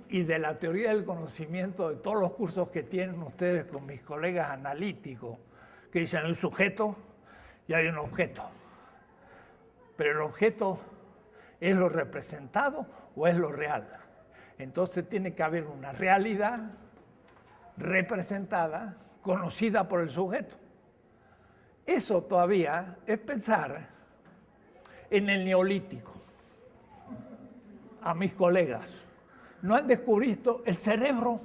y de la teoría del conocimiento, de todos los cursos que tienen ustedes con mis colegas analíticos, que dicen hay un sujeto y hay un objeto. Pero el objeto ¿es lo representado o es lo real? Entonces tiene que haber una realidad representada, conocida por el sujeto. Eso todavía es pensar en el neolítico. A mis colegas no han descubierto el cerebro,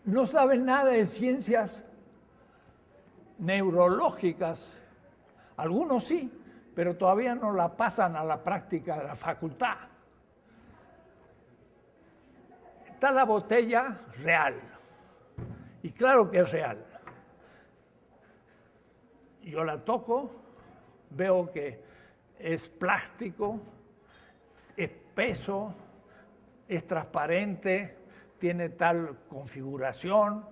no saben nada de ciencias neurológicas, algunos sí, pero todavía no la pasan a la práctica de la facultad. Está la botella real, y claro que es real. Yo la toco, veo que es plástico, es espeso, es transparente, tiene tal configuración.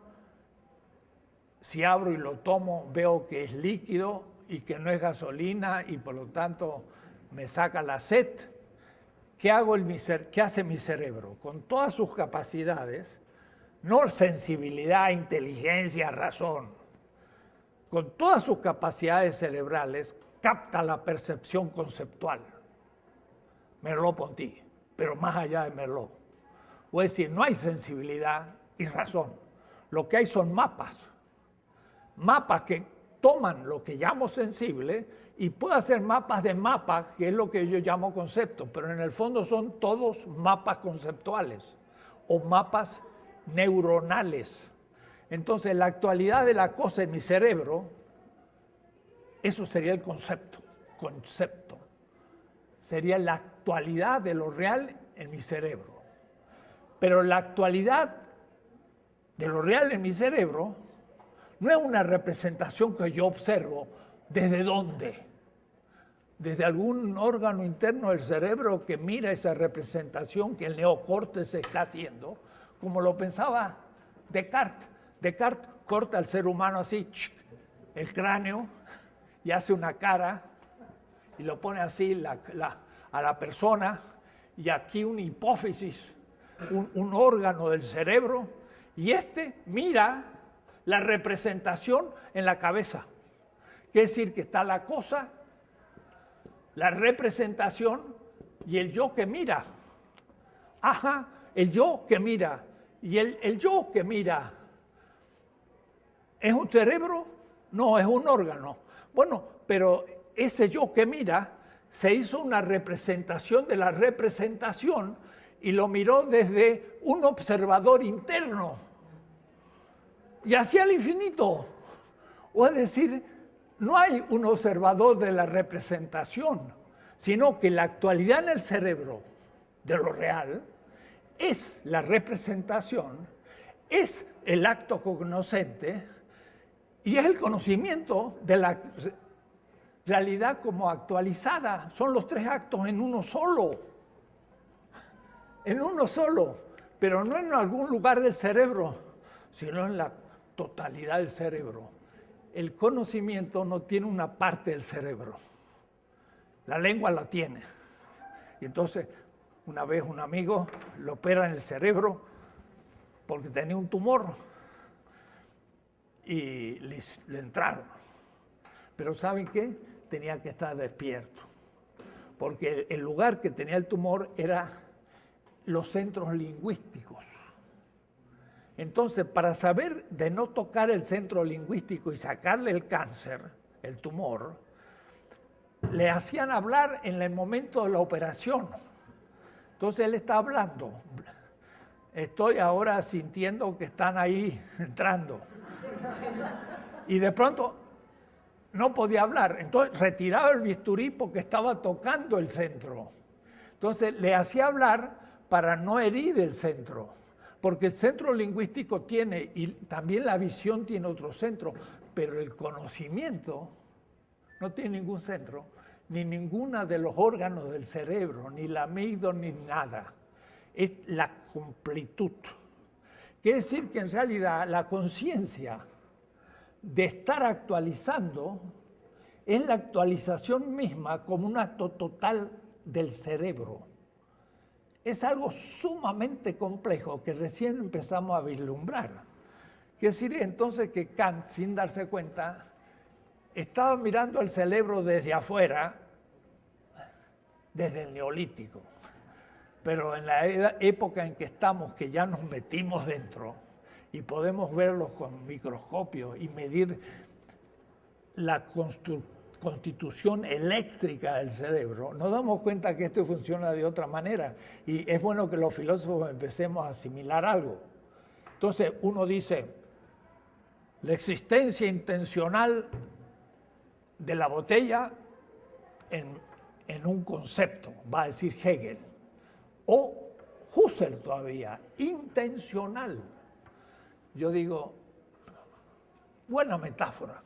Si abro y lo tomo, veo que es líquido y que no es gasolina y por lo tanto me saca la sed. ¿Qué hace mi cerebro? Con todas sus capacidades, no sensibilidad, inteligencia, razón, con todas sus capacidades cerebrales, capta la percepción conceptual. Merleau-Ponty, pero más allá de Merleau. O es decir, no hay sensibilidad y razón. Lo que hay son mapas. Mapas que toman lo que llamo sensible y puedo hacer mapas de mapas, que es lo que yo llamo conceptos, pero en el fondo son todos mapas conceptuales o mapas neuronales. Entonces, la actualidad de la cosa en mi cerebro, eso sería el concepto. Sería la actualidad de lo real en mi cerebro. Pero la actualidad de lo real en mi cerebro no es una representación que yo observo. ¿Desde dónde? Desde algún órgano interno del cerebro que mira esa representación que el neocórtex está haciendo, como lo pensaba Descartes. Descartes corta al ser humano así, el cráneo, y hace una cara, y lo pone así a la persona, y aquí una hipófisis, un órgano del cerebro, y mira la representación en la cabeza. Quiere decir que está la cosa, la representación y el yo que mira. Ajá, el yo que mira. Y el yo que mira, ¿es un cerebro? No, es un órgano. Bueno, pero ese yo que mira se hizo una representación de la representación y lo miró desde un observador interno. Y hacia el infinito. O es decir, no hay un observador de la representación, sino que la actualidad en el cerebro de lo real es la representación, es el acto cognoscente y es el conocimiento de la realidad como actualizada. Son los tres actos en uno solo. En uno solo, pero no en algún lugar del cerebro, sino en la totalidad del cerebro. El conocimiento no tiene una parte del cerebro. La lengua la tiene. Y entonces, una vez un amigo lo opera en el cerebro porque tenía un tumor y le entraron. Pero ¿saben qué? Tenía que estar despierto. Porque el lugar que tenía el tumor era los centros lingüísticos. Entonces, para saber de no tocar el centro lingüístico y sacarle el cáncer, el tumor, le hacían hablar en el momento de la operación. Entonces él está hablando. Estoy ahora sintiendo que están ahí entrando. Y de pronto no podía hablar. Entonces retiraba el bisturí porque estaba tocando el centro. Entonces le hacía hablar para no herir el centro. Porque el centro lingüístico tiene, y también la visión tiene otro centro, pero el conocimiento no tiene ningún centro, ni ninguna de los órganos del cerebro, ni la amígdala, ni nada. Es la completud. Quiere decir que en realidad la conciencia de estar actualizando es la actualización misma como un acto total del cerebro. Es algo sumamente complejo que recién empezamos a vislumbrar. Quiere decir entonces que Kant, sin darse cuenta, estaba mirando el cerebro desde afuera, desde el Neolítico. Pero en la época en que estamos, que ya nos metimos dentro y podemos verlos con microscopios y medir la constitución eléctrica del cerebro, nos damos cuenta que esto funciona de otra manera. Y es bueno que los filósofos empecemos a asimilar algo. Entonces uno dice, la existencia intencional de la botella en un concepto, va a decir Hegel, o Husserl todavía, intencional. Yo digo, buena metáfora,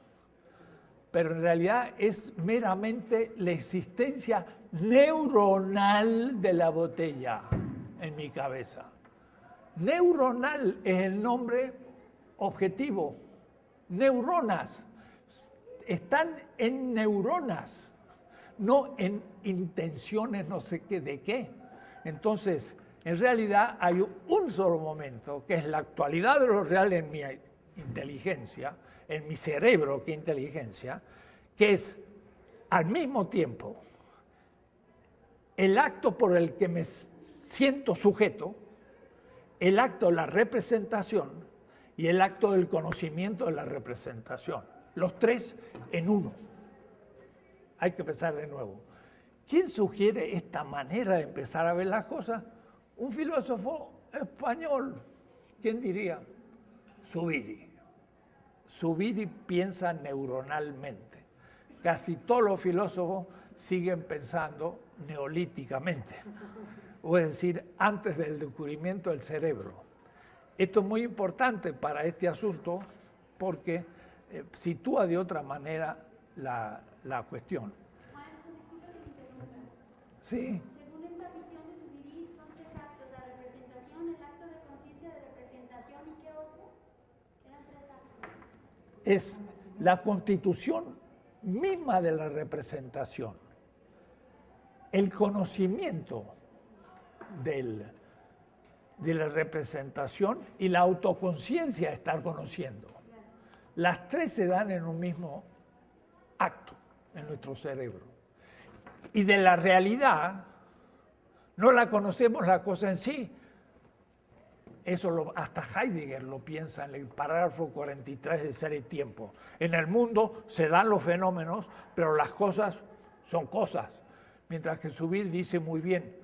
pero en realidad es meramente la existencia neuronal de la botella en mi cabeza. Neuronal es el nombre objetivo. Neuronas están en neuronas, no en intenciones no sé qué de qué. Entonces, en realidad hay un solo momento, que es la actualidad de lo real en mi inteligencia, en mi cerebro, que inteligencia, que es al mismo tiempo el acto por el que me siento sujeto, el acto de la representación y el acto del conocimiento de la representación. Los tres en uno. Hay que empezar de nuevo. ¿Quién sugiere esta manera de empezar a ver las cosas? Un filósofo español. ¿Quién diría? Zubiri. Zubiri piensa neuronalmente. Casi todos los filósofos siguen pensando neolíticamente, o es decir, antes del descubrimiento del cerebro. Esto es muy importante para este asunto porque sitúa de otra manera la cuestión. Sí. Según esta visión de Zubiri, son tres actos: la representación, el acto de conciencia de es la constitución misma de la representación, el conocimiento de la representación y la autoconciencia de estar conociendo. Las tres se dan en un mismo acto en nuestro cerebro. Y de la realidad no la conocemos la cosa en sí. Eso hasta Heidegger lo piensa en el parágrafo 43 de Ser y Tiempo. En el mundo se dan los fenómenos, pero las cosas son cosas. Mientras que Subir dice muy bien,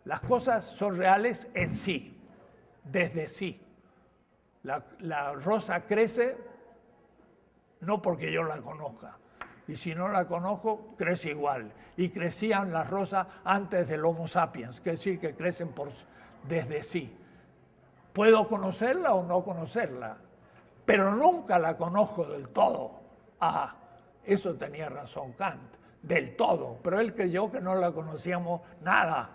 las cosas son reales en sí, desde sí. La rosa crece no porque yo la conozca. Y si no la conozco, crece igual. Y crecían las rosas antes del Homo sapiens, que es decir, que crecen desde sí. Puedo conocerla o no conocerla, pero nunca la conozco del todo. Ah, eso tenía razón Kant, del todo, pero él creyó que no la conocíamos nada.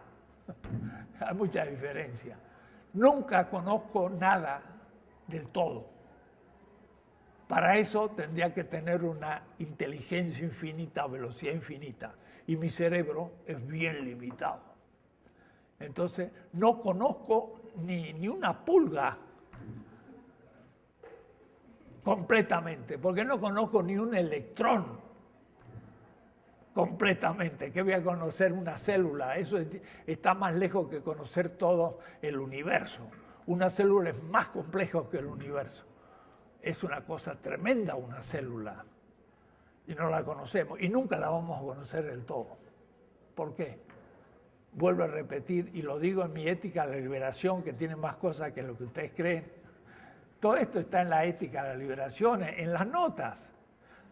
Hay mucha diferencia. Nunca conozco nada del todo. Para eso tendría que tener una inteligencia infinita, velocidad infinita, y mi cerebro es bien limitado. Entonces, no conozco ni una pulga completamente, porque no conozco ni un electrón completamente. ¿Qué voy a conocer una célula? Eso está más lejos que conocer todo el universo. Una célula es más compleja que el universo. Es una cosa tremenda una célula y no la conocemos y nunca la vamos a conocer del todo. ¿Por qué? Vuelvo a repetir, y lo digo en mi ética de la liberación, que tiene más cosas que lo que ustedes creen. Todo esto está en la ética de la liberación, en las notas.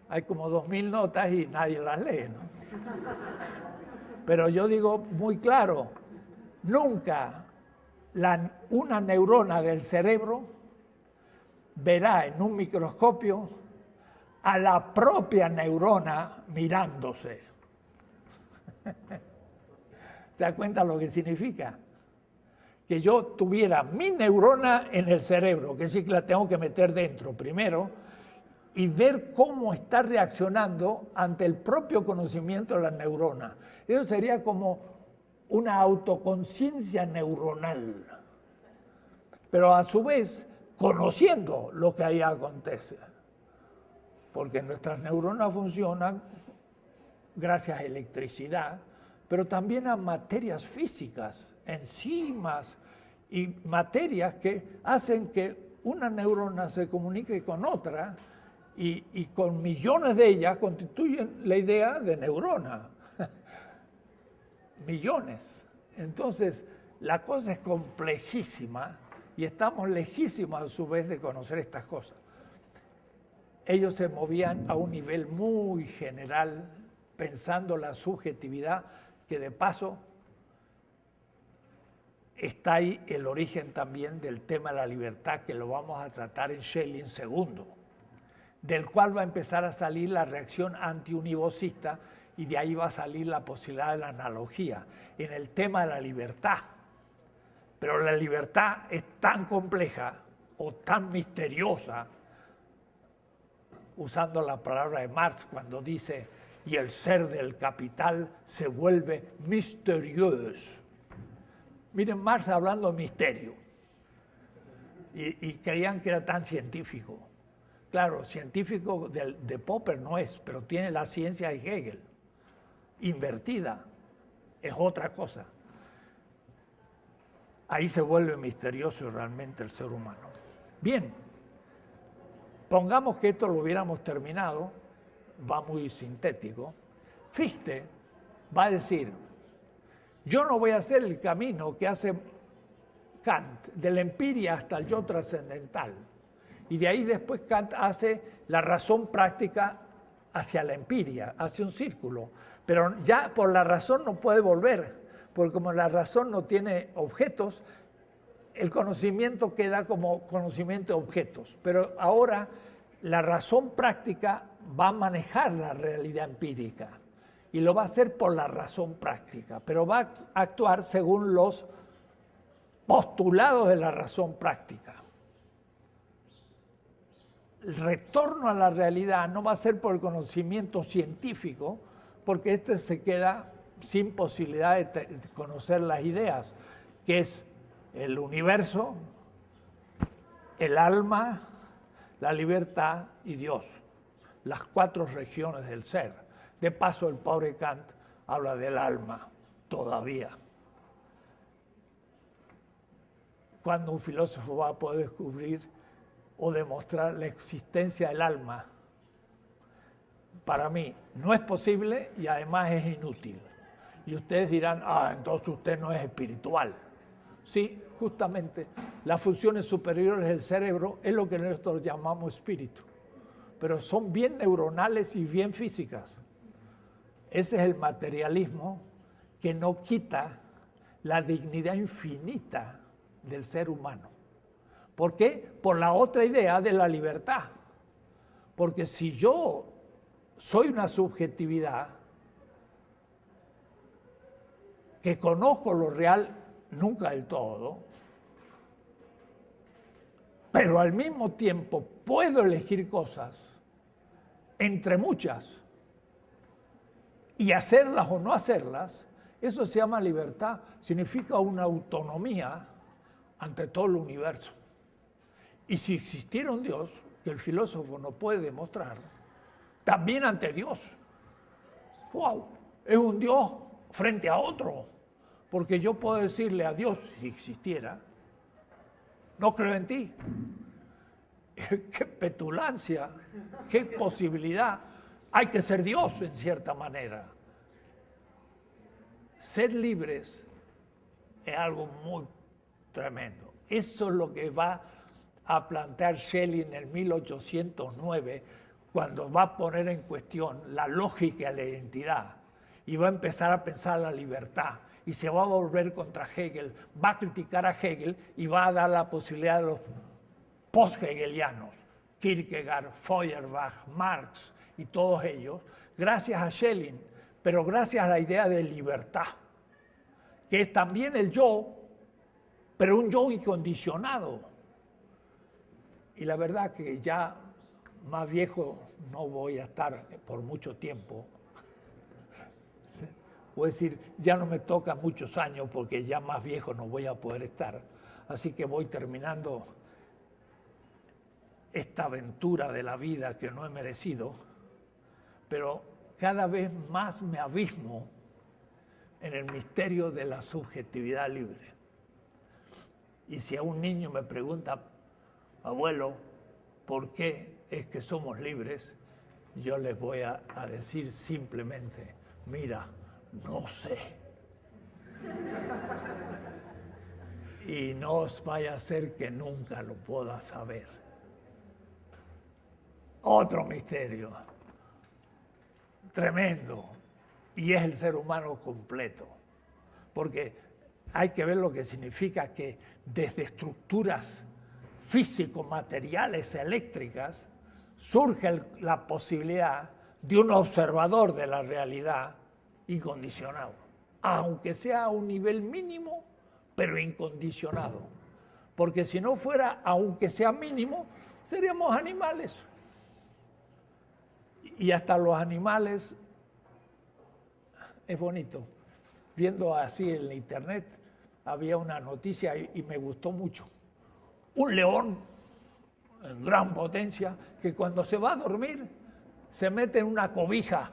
Hay como 2000 notas y nadie las lee, ¿no? Pero yo digo muy claro, nunca una neurona del cerebro verá en un microscopio a la propia neurona mirándose. ¿Se da cuenta lo que significa? Que yo tuviera mi neurona en el cerebro, que sí que la tengo que meter dentro primero, y ver cómo está reaccionando ante el propio conocimiento de la neurona. Eso sería como una autoconciencia neuronal, pero a su vez conociendo lo que ahí acontece. Porque nuestras neuronas funcionan gracias a electricidad, pero también a materias físicas, enzimas y materias que hacen que una neurona se comunique con otra y con millones de ellas constituyen la idea de neurona. Millones. Entonces, la cosa es complejísima y estamos lejísimos a su vez de conocer estas cosas. Ellos se movían a un nivel muy general, pensando la subjetividad, que de paso está ahí el origen también del tema de la libertad, que lo vamos a tratar en Schelling II, del cual va a empezar a salir la reacción antiunivocista y de ahí va a salir la posibilidad de la analogía en el tema de la libertad. Pero la libertad es tan compleja o tan misteriosa, usando la palabra de Marx cuando dice y el ser del capital se vuelve misterioso. Miren, Marx hablando de misterio y creían que era tan científico. Claro, científico de Popper no es, pero tiene la ciencia de Hegel. Invertida, es otra cosa. Ahí se vuelve misterioso realmente el ser humano. Bien, pongamos que esto lo hubiéramos terminado, va muy sintético. Fichte va a decir, yo no voy a hacer el camino que hace Kant, de la empiria hasta el yo trascendental. Y de ahí después Kant hace la razón práctica hacia la empiria, hacia un círculo. Pero ya por la razón no puede volver, porque como la razón no tiene objetos, el conocimiento queda como conocimiento de objetos. Pero ahora la razón práctica va a manejar la realidad empírica y lo va a hacer por la razón práctica, pero va a actuar según los postulados de la razón práctica. el retorno a la realidad no va a ser por el conocimiento científico, porque este se queda sin posibilidad de conocer las ideas, que es el universo, el alma, la libertad y Dios, las 4 regiones del ser. De paso, el pobre Kant habla del alma todavía. ¿Cuándo un filósofo va a poder descubrir o demostrar la existencia del alma? Para mí no es posible y además es inútil. Y ustedes dirán, entonces usted no es espiritual. Sí, justamente las funciones superiores del cerebro es lo que nosotros llamamos espíritu, pero son bien neuronales y bien físicas. Ese es el materialismo que no quita la dignidad infinita del ser humano. ¿Por qué? Por la otra idea de la libertad. Porque si yo soy una subjetividad que conozco lo real, nunca del todo, pero al mismo tiempo puedo elegir cosas, entre muchas, y hacerlas o no hacerlas, eso se llama libertad, significa una autonomía ante todo el universo. Y si existiera un Dios, que el filósofo no puede demostrar, también ante Dios. ¡Wow! Es un Dios frente a otro, porque yo puedo decirle a Dios, si existiera, no creo en ti. ¡Qué petulancia! ¡Qué posibilidad! Hay que ser Dios en cierta manera. Ser libres es algo muy tremendo. Eso es lo que va a plantear Shelley en el 1809, cuando va a poner en cuestión la lógica de la identidad y va a empezar a pensar la libertad y se va a volver contra Hegel, va a criticar a Hegel y va a dar la posibilidad a los post-hegelianos, Kierkegaard, Feuerbach, Marx y todos ellos, gracias a Schelling, pero gracias a la idea de libertad, que es también el yo, pero un yo incondicionado. Y la verdad que ya más viejo no voy a estar por mucho tiempo. Voy a decir, ya no me toca muchos años porque ya más viejo no voy a poder estar. Así que voy terminando esta aventura de la vida que no he merecido, pero cada vez más me abismo en el misterio de la subjetividad libre. Y si a un niño me pregunta, abuelo, ¿por qué es que somos libres? Yo les voy a decir simplemente, mira, no sé. Y no os vaya a ser que nunca lo pueda saber. Otro misterio tremendo, y es el ser humano completo, porque hay que ver lo que significa que desde estructuras físico-materiales eléctricas surge la posibilidad de un observador de la realidad incondicionado, aunque sea a un nivel mínimo, pero incondicionado, porque si no fuera, aunque sea mínimo, seríamos animales. Y hasta los animales, es bonito, viendo así en la internet, había una noticia y me gustó mucho. Un león en gran potencia que cuando se va a dormir se mete en una cobija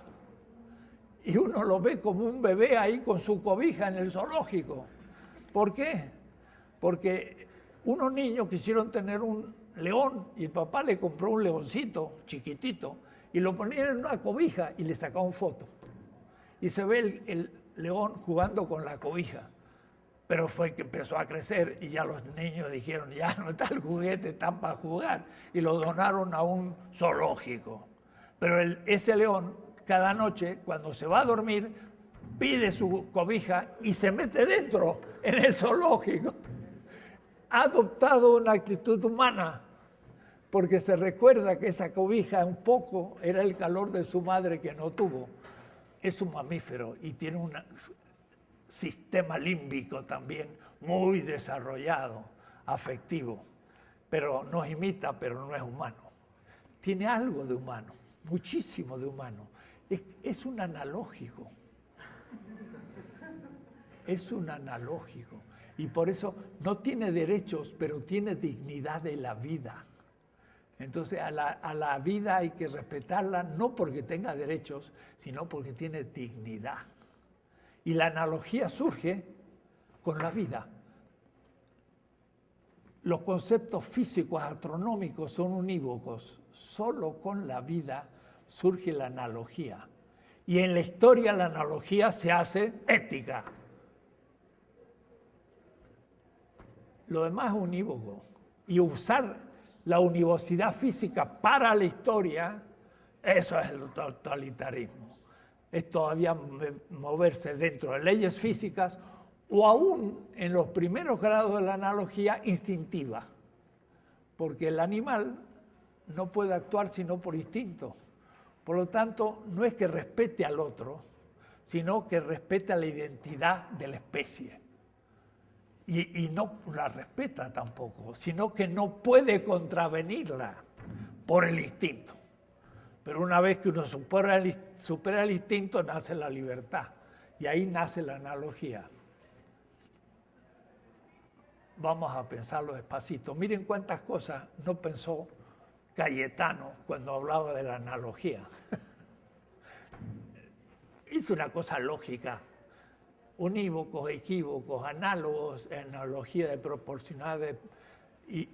y uno lo ve como un bebé ahí con su cobija en el zoológico. ¿Por qué? Porque unos niños quisieron tener un león y el papá le compró un leoncito chiquitito y lo ponían en una cobija y le sacaban foto. Y se ve el león jugando con la cobija. Pero fue que empezó a crecer y ya los niños dijeron, ya no está el juguete, está para jugar. Y lo donaron a un zoológico. Pero ese león, cada noche, cuando se va a dormir, pide su cobija y se mete dentro, en el zoológico. Ha adoptado una actitud humana, porque se recuerda que esa cobija un poco era el calor de su madre que no tuvo. Es un mamífero y tiene un sistema límbico también muy desarrollado, afectivo, pero nos imita, pero no es humano. tiene algo de humano, muchísimo de humano. Es un analógico. Es un analógico. Y por eso no tiene derechos, pero tiene dignidad de la vida. Entonces a la vida hay que respetarla, no porque tenga derechos, sino porque tiene dignidad. Y la analogía surge con la vida. Los conceptos físicos astronómicos son unívocos. Solo con la vida surge la analogía. Y en la historia la analogía se hace ética. Lo demás es unívoco. Y usar la univocidad física para la historia, eso es el totalitarismo. Es todavía moverse dentro de leyes físicas o aún en los primeros grados de la analogía instintiva. Porque el animal no puede actuar sino por instinto. Por lo tanto, no es que respete al otro, sino que respeta la identidad de la especie. Y no la respeta tampoco, sino que no puede contravenirla por el instinto. Pero una vez que uno supera el instinto, nace la libertad. Y ahí nace la analogía. Vamos a pensarlo despacito. Miren cuántas cosas no pensó Cayetano cuando hablaba de la analogía. Hizo una cosa lógica. Unívocos, equívocos, análogos, analogía de proporcionalidad y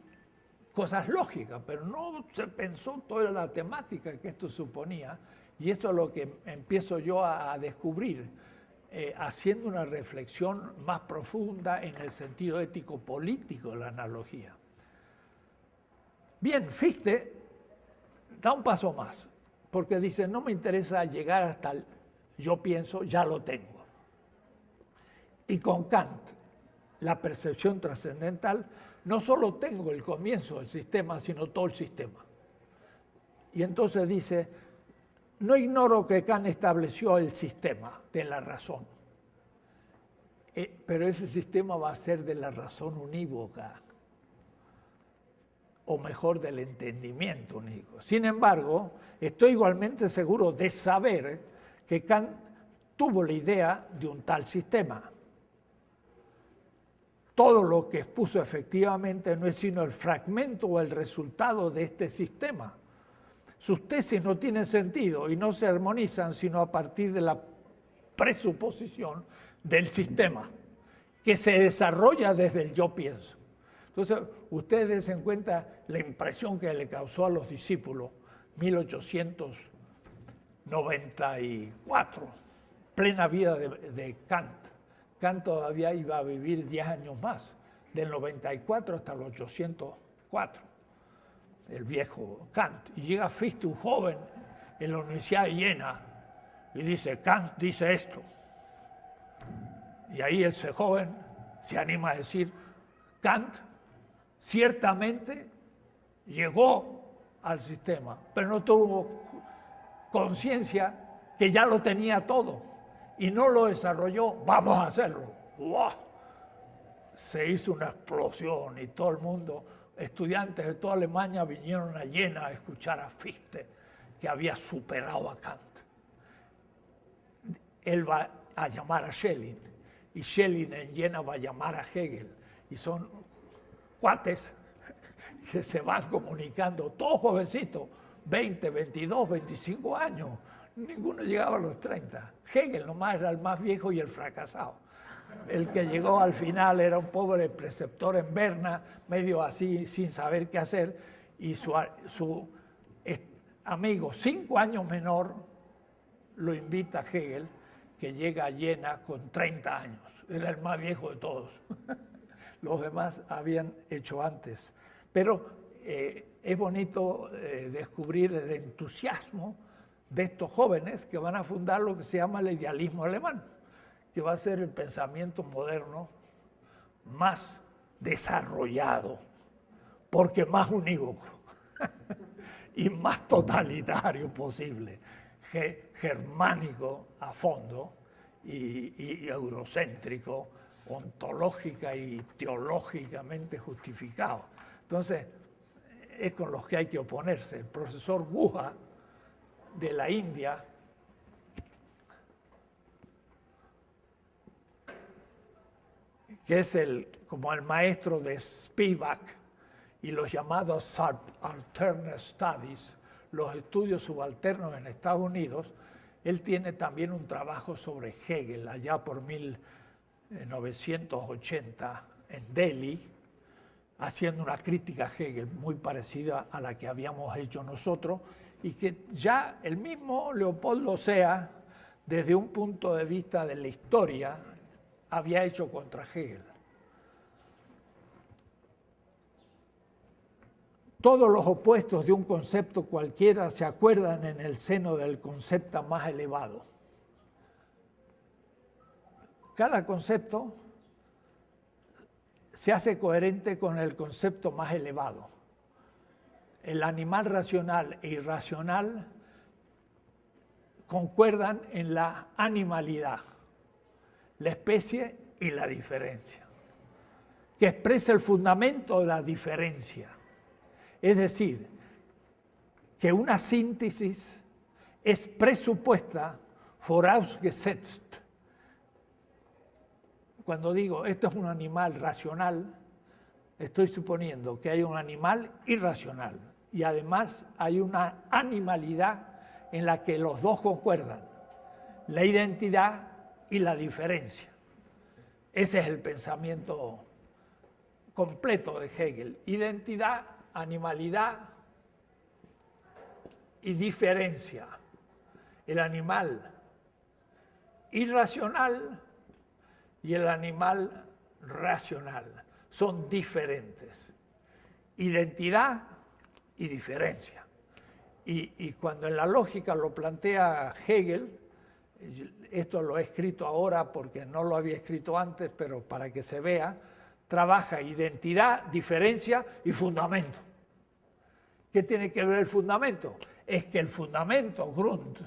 cosas lógicas, pero no se pensó toda la temática que esto suponía, y esto es lo que empiezo yo a descubrir, haciendo una reflexión más profunda en el sentido ético-político de la analogía. Bien, Fichte da un paso más, porque dice, no me interesa llegar hasta el yo pienso, ya lo tengo. Y con Kant, la percepción trascendental, no solo tengo el comienzo del sistema, sino todo el sistema. Y entonces dice, no ignoro que Kant estableció el sistema de la razón, pero ese sistema va a ser de la razón unívoca, o mejor, del entendimiento unívoco. Sin embargo, estoy igualmente seguro de saber que Kant tuvo la idea de un tal sistema. Todo lo que expuso efectivamente no es sino el fragmento o el resultado de este sistema. Sus tesis no tienen sentido y no se armonizan sino a partir de la presuposición del sistema, que se desarrolla desde el yo pienso. Entonces, ustedes se den cuenta la impresión que le causó a los discípulos, 1894, plena vida de Kant. Kant todavía iba a vivir 10 años más, del 94 hasta el 804, el viejo Kant. Y llega Fichte, un joven, en la Universidad de Jena, y dice, Kant dice esto. Y ahí ese joven se anima a decir, Kant ciertamente llegó al sistema, pero no tuvo conciencia que ya lo tenía todo. Y no lo desarrolló, vamos a hacerlo. ¡Wow! Se hizo una explosión y todo el mundo, estudiantes de toda Alemania vinieron a Jena a escuchar a Fichte, que había superado a Kant. Él va a llamar a Schelling, y Schelling en Jena va a llamar a Hegel, y son cuates que se van comunicando, todos jovencitos, 20, 22, 25 años. Ninguno llegaba a los 30. Hegel nomás era el más viejo y el fracasado. El que llegó al final era un pobre preceptor en Berna, medio así, sin saber qué hacer, y su amigo, 5 años menor, lo invita a Hegel, que llega a Jena con 30 años. Era el más viejo de todos. Los demás habían hecho antes. Pero es bonito descubrir el entusiasmo de estos jóvenes que van a fundar lo que se llama el idealismo alemán, que va a ser el pensamiento moderno más desarrollado, porque más unívoco y más totalitario posible, germánico a fondo y eurocéntrico, ontológica y teológicamente justificado. Entonces, es con los que hay que oponerse. El profesor Guha de la India que es como el maestro de Spivak y los llamados alternate studies, los estudios subalternos en Estados Unidos, él tiene también un trabajo sobre Hegel allá por 1980 en Delhi, haciendo una crítica a Hegel muy parecida a la que habíamos hecho nosotros y que ya el mismo Leopoldo Sea, desde un punto de vista de la historia, había hecho contra Hegel. Todos los opuestos de un concepto cualquiera se acuerdan en el seno del concepto más elevado. Cada concepto se hace coherente con el concepto más elevado. El animal racional e irracional concuerdan en la animalidad, la especie y la diferencia, que expresa el fundamento de la diferencia. Es decir, que una síntesis es presupuesta vorausgesetzt. Cuando digo esto es un animal racional, estoy suponiendo que hay un animal irracional y además hay una animalidad en la que los dos concuerdan, la identidad y la diferencia. Ese es el pensamiento completo de Hegel. Identidad, animalidad y diferencia. El animal irracional y el animal racional son diferentes. Identidad y diferencia. Y cuando en la lógica lo plantea Hegel, esto lo he escrito ahora porque no lo había escrito antes, pero para que se vea, trabaja identidad, diferencia y fundamento. ¿Qué tiene que ver el fundamento? Es que el fundamento, Grund,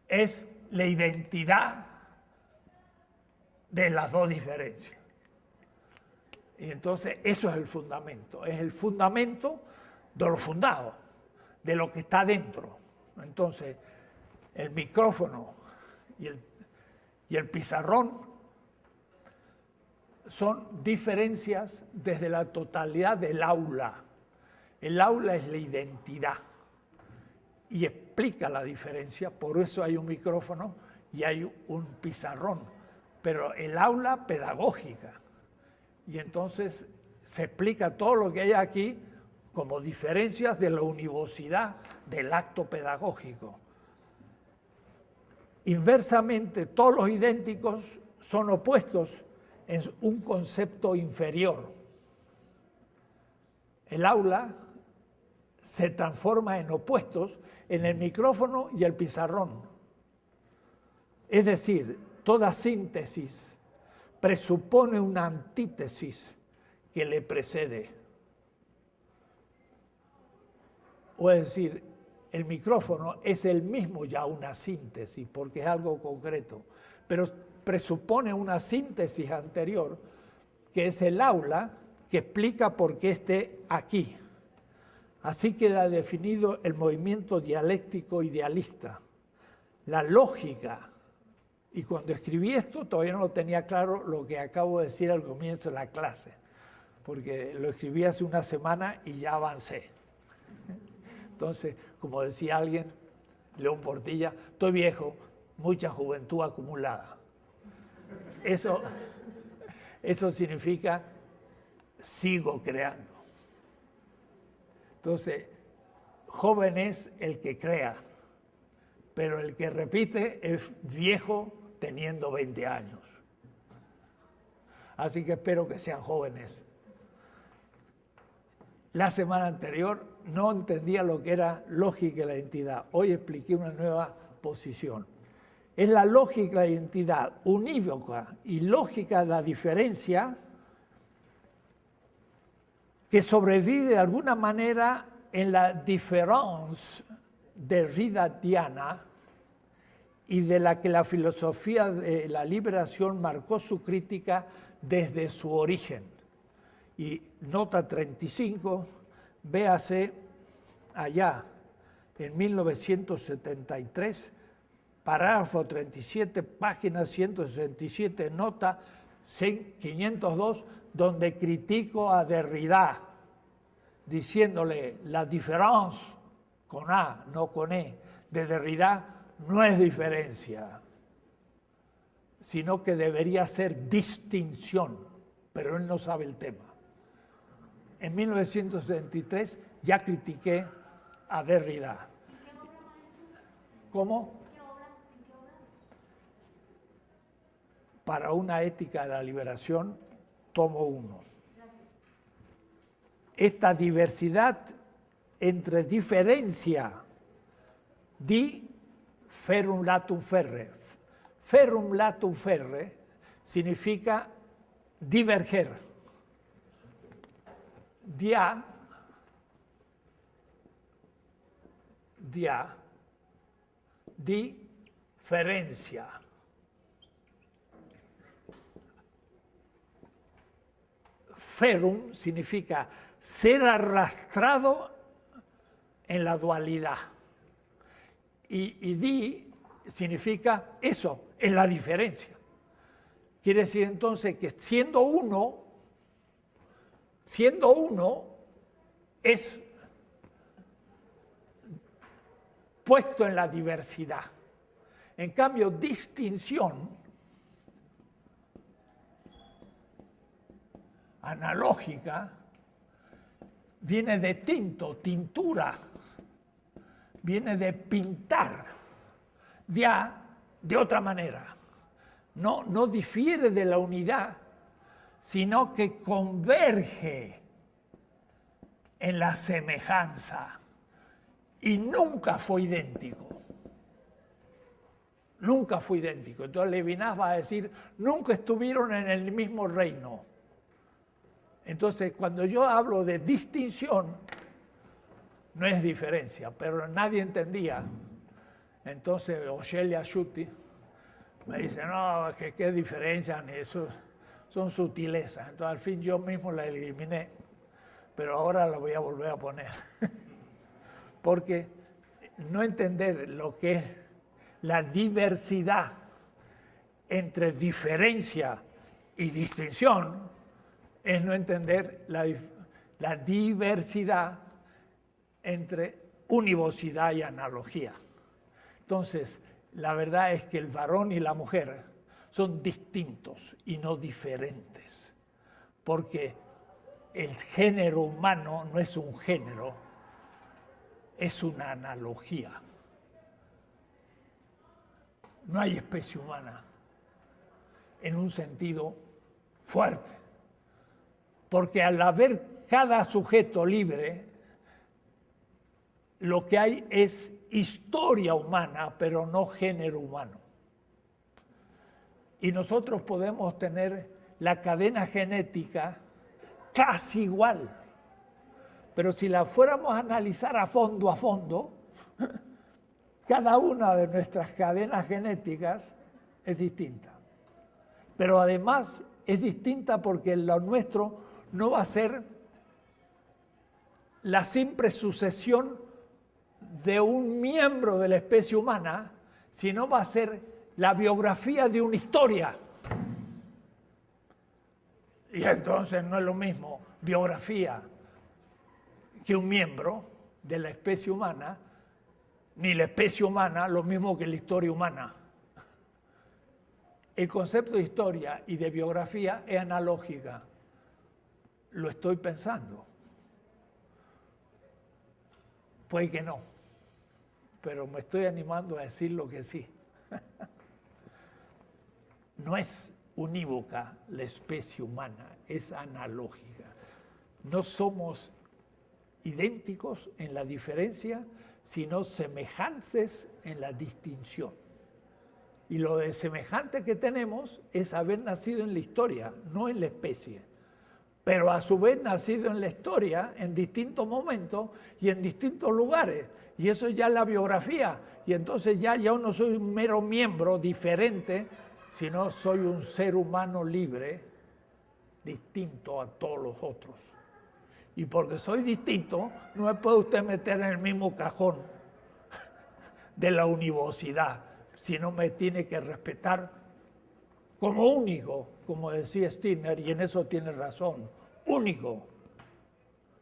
es la identidad de las dos diferencias. Y entonces eso es el fundamento de lo fundado, de lo que está dentro. Entonces, el micrófono y el pizarrón son diferencias desde la totalidad del aula. El aula es la identidad y explica la diferencia, por eso hay un micrófono y hay un pizarrón, pero el aula pedagógica. Y entonces se explica todo lo que hay aquí como diferencias de la univocidad del acto pedagógico. Inversamente, todos los idénticos son opuestos en un concepto inferior. El aula se transforma en opuestos en el micrófono y el pizarrón. Es decir, toda síntesis presupone una antítesis que le precede. O es decir, el micrófono es el mismo ya una síntesis, porque es algo concreto, pero presupone una síntesis anterior, que es el aula, que explica por qué esté aquí. Así queda definido el movimiento dialéctico idealista. La lógica, y cuando escribí esto todavía no tenía claro lo que acabo de decir al comienzo de la clase, porque lo escribí hace una semana y ya avancé. Entonces, como decía alguien, León Portilla, estoy viejo, mucha juventud acumulada. Eso significa sigo creando. Entonces, joven es el que crea, pero el que repite es viejo teniendo 20 años. Así que espero que sean jóvenes. La semana anterior no entendía lo que era lógica y la identidad. Hoy expliqué una nueva posición. Es la lógica y la identidad unívoca y lógica de la diferencia que sobrevive de alguna manera en la différence derridadiana y de la que la filosofía de la liberación marcó su crítica desde su origen. Y nota 35, véase allá, en 1973, parágrafo 37, página 167, nota 502, donde critico a Derrida, diciéndole la diferencia con A, no con E, de Derrida no es diferencia, sino que debería ser distinción, pero él no sabe el tema. En 1973 ya critiqué a Derrida. ¿Cómo? Para una ética de la liberación, tomo 1. Esta diversidad entre diferencia, di ferrum latum ferre. Ferrum latum ferre significa diverger. Diferencia. Ferrum significa ser arrastrado en la dualidad. Y di significa eso, en la diferencia. Quiere decir entonces que siendo uno es puesto en la diversidad. En cambio, distinción analógica viene de tinto, tintura, viene de pintar, de otra manera. No difiere de la unidad, sino que converge en la semejanza y nunca fue idéntico. Nunca fue idéntico. Entonces Levinas va a decir, nunca estuvieron en el mismo reino. Entonces, cuando yo hablo de distinción, no es diferencia, pero nadie entendía. Entonces, Ocelia Schutti me dice, no, qué diferencia, eso son sutilezas. Entonces, al fin yo mismo la eliminé, pero ahora la voy a volver a poner. Porque no entender lo que es la diversidad entre diferencia y distinción es no entender la diversidad entre univocidad y analogía. Entonces, la verdad es que el varón y la mujer son distintos y no diferentes, porque el género humano no es un género, es una analogía. No hay especie humana en un sentido fuerte, porque al haber cada sujeto libre, lo que hay es historia humana, pero no género humano. Y nosotros podemos tener la cadena genética casi igual, pero si la fuéramos a analizar a fondo, cada una de nuestras cadenas genéticas es distinta. Pero además es distinta porque lo nuestro no va a ser la simple sucesión de un miembro de la especie humana, sino va a ser la biografía de una historia. Y entonces no es lo mismo biografía que un miembro de la especie humana, ni la especie humana lo mismo que la historia humana. El concepto de historia y de biografía es analógica. Lo estoy pensando. Puede que no, pero me estoy animando a decir lo que sí. No es unívoca la especie humana, es analógica. No somos idénticos en la diferencia, sino semejantes en la distinción. Y lo de semejante que tenemos es haber nacido en la historia, no en la especie. Pero a su vez nacido en la historia en distintos momentos y en distintos lugares. Y eso ya es la biografía. Y entonces ya yo no soy un mero miembro diferente, sino soy un ser humano libre distinto a todos los otros. Y porque soy distinto, no me puede usted meter en el mismo cajón de la univocidad, sino me tiene que respetar como único, como decía Stirner, y en eso tiene razón, único,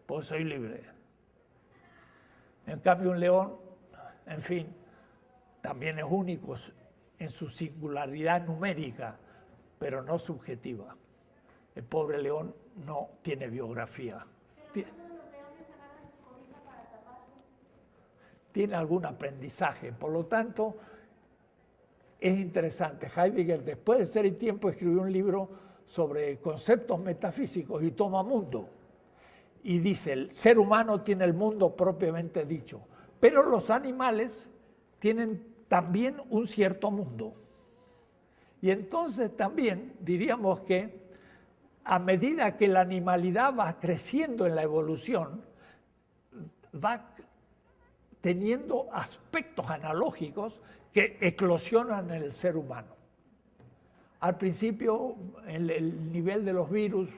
pues soy libre. En cambio, un león, en fin, también es único en su singularidad numérica, pero no subjetiva. El pobre león no tiene biografía. Tiene algún aprendizaje, por lo tanto, es interesante. Heidegger, después de Ser y Tiempo, escribió un libro sobre conceptos metafísicos y toma mundo. Y dice, el ser humano tiene el mundo propiamente dicho, pero los animales tienen también un cierto mundo. Y entonces también diríamos que a medida que la animalidad va creciendo en la evolución, va teniendo aspectos analógicos que eclosionan en el ser humano. Al principio, el nivel de los virus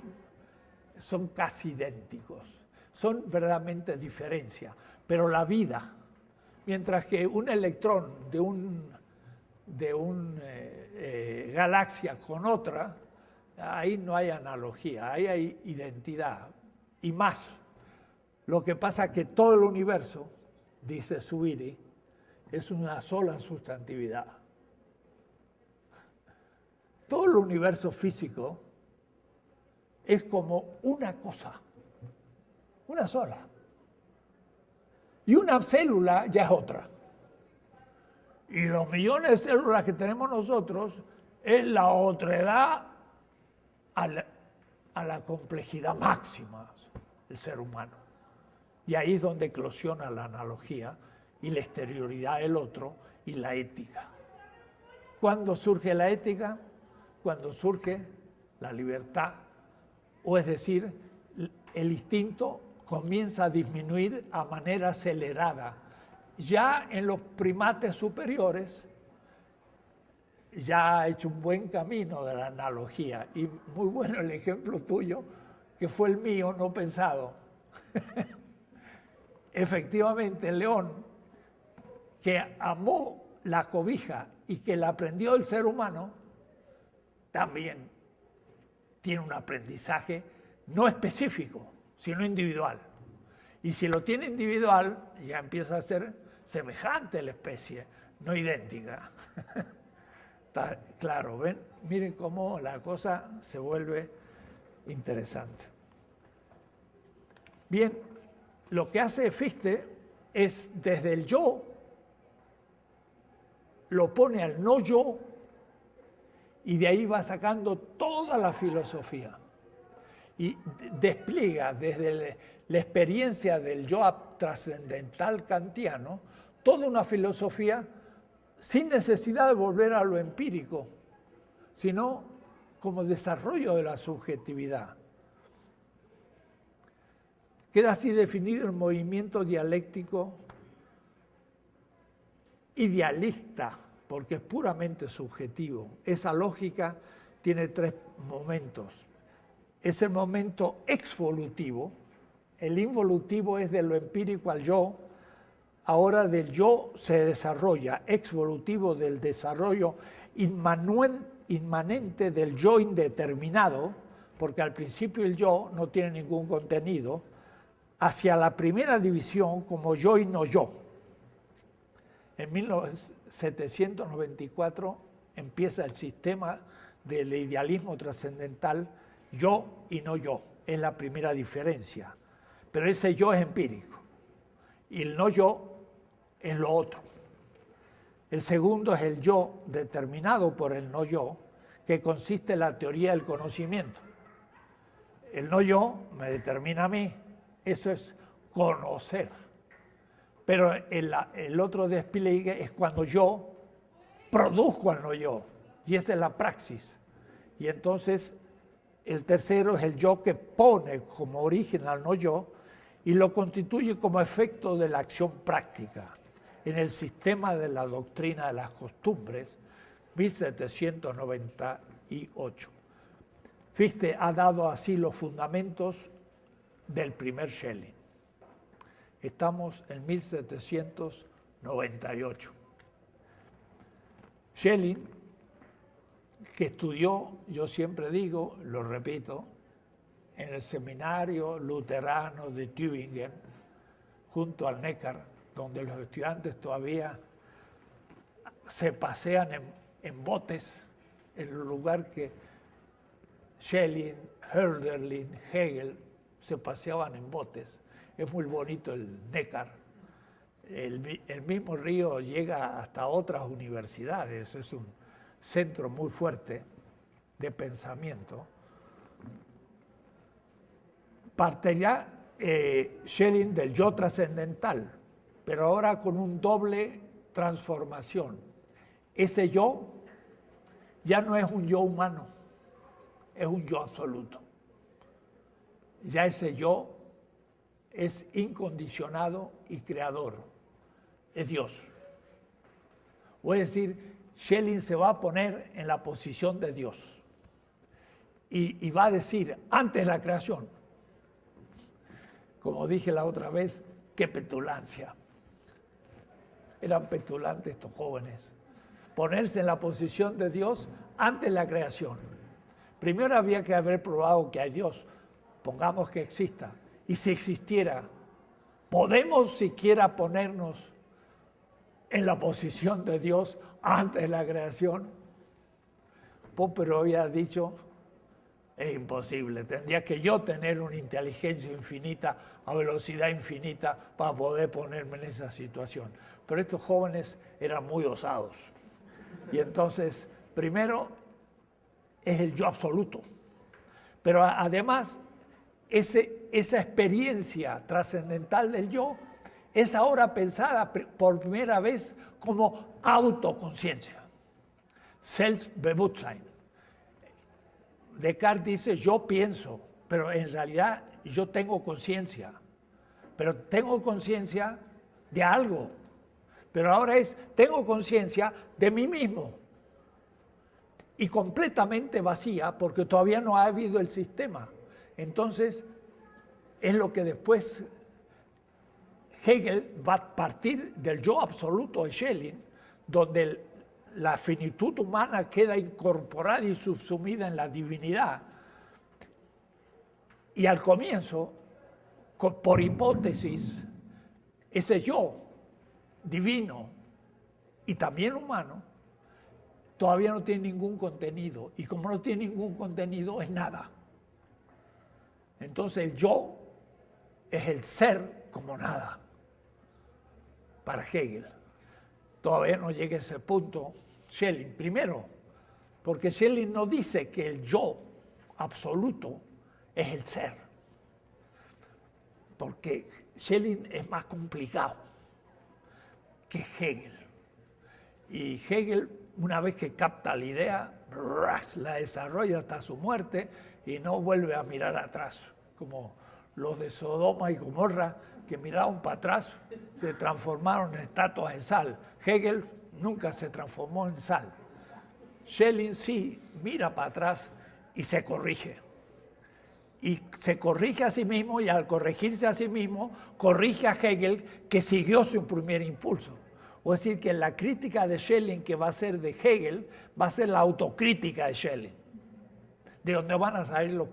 son casi idénticos, son verdaderamente diferencias, pero la vida, mientras que un electrón de una galaxia con otra, ahí no hay analogía, ahí hay identidad. Y más, lo que pasa es que todo el universo, dice Zubiri, es una sola sustantividad. Todo el universo físico es como una cosa, una sola. Y una célula ya es otra. Y los millones de células que tenemos nosotros es la otredad a la complejidad máxima del ser humano. Y ahí es donde eclosiona la analogía y la exterioridad del otro y la ética. ¿Cuándo surge la ética? Cuando surge la libertad, o es decir, el instinto comienza a disminuir a manera acelerada. Ya en los primates superiores ya ha hecho un buen camino de la analogía, y muy bueno el ejemplo tuyo, que fue el mío no pensado. Efectivamente, el león, que amó la cobija y que la aprendió del ser humano, también tiene un aprendizaje no específico, sino individual. Y si lo tiene individual, ya empieza a ser semejante a la especie, no idéntica. Está claro, ¿ven? Miren cómo la cosa se vuelve interesante. Bien, lo que hace Fichte es desde el yo, lo pone al no yo, y de ahí va sacando toda la filosofía. Y despliega desde la experiencia del yo trascendental kantiano toda una filosofía sin necesidad de volver a lo empírico, sino como desarrollo de la subjetividad. Queda así definido el movimiento dialéctico idealista, porque es puramente subjetivo. Esa lógica tiene tres momentos. Es el momento exvolutivo, el involutivo es de lo empírico al yo, ahora del yo se desarrolla, exvolutivo del desarrollo inmanente del yo indeterminado, porque al principio el yo no tiene ningún contenido, hacia la primera división como yo y no yo. En 1794 empieza el sistema del idealismo trascendental, yo y no yo, es la primera diferencia. Pero ese yo es empírico y el no yo es lo otro. El segundo es el yo determinado por el no yo, que consiste en la teoría del conocimiento. El no yo me determina a mí, eso es conocer. Pero el otro despliegue es cuando yo produzco al no yo, y esa es la praxis. Y entonces el tercero es el yo que pone como origen al no yo y lo constituye como efecto de la acción práctica. En el sistema de la doctrina de las costumbres, 1798. Fichte ha dado así los fundamentos del primer Schelling. Estamos en 1798. Schelling, que estudió, yo siempre digo, lo repito, en el seminario luterano de Tübingen, junto al Neckar, donde los estudiantes todavía se pasean en botes, en el lugar que Schelling, Hölderlin, Hegel se paseaban en botes. Es muy bonito el Neckar. El mismo río llega hasta otras universidades, es un centro muy fuerte de pensamiento. Partiría Schelling del yo trascendental, pero ahora con un doble transformación. Ese yo ya no es un yo humano, es un yo absoluto. Ya ese yo es incondicionado y creador, es Dios. O es decir, Schelling se va a poner en la posición de Dios y va a decir, antes de la creación, como dije la otra vez, qué petulancia. Eran petulantes estos jóvenes. Ponerse en la posición de Dios antes de la creación. Primero había que haber probado que hay Dios. Pongamos que exista. Y si existiera, ¿podemos siquiera ponernos en la posición de Dios antes de la creación? Popper había dicho, es imposible, tendría que yo tener una inteligencia infinita, a velocidad infinita, para poder ponerme en esa situación. Pero estos jóvenes eran muy osados. Y entonces, primero, es el yo absoluto. Pero además, esa experiencia trascendental del yo es ahora pensada por primera vez como autoconciencia. Selbstbewusstsein. Descartes dice, yo pienso, pero en realidad yo tengo conciencia. Pero tengo conciencia de algo. Pero ahora tengo conciencia de mí mismo. Y completamente vacía, porque todavía no ha habido el sistema. Entonces, es lo que después Hegel va a partir del yo absoluto de Schelling, donde la finitud humana queda incorporada y subsumida en la divinidad. Y al comienzo, por hipótesis, ese yo divino y también humano todavía no tiene ningún contenido. Y como no tiene ningún contenido, es nada. Entonces el yo es el ser como nada para Hegel. Todavía no llega a ese punto Schelling. Primero, porque Schelling no dice que el yo absoluto es el ser. Porque Schelling es más complicado que Hegel. Y Hegel, una vez que capta la idea, la desarrolla hasta su muerte y no vuelve a mirar atrás, como los de Sodoma y Gomorra, que miraron para atrás, se transformaron en estatuas de sal. Hegel nunca se transformó en sal. Schelling sí mira para atrás y se corrige. Y se corrige a sí mismo, y al corregirse a sí mismo, corrige a Hegel, que siguió su primer impulso. O es decir, que la crítica de Schelling que va a ser de Hegel, va a ser la autocrítica de Schelling, de donde van a salir los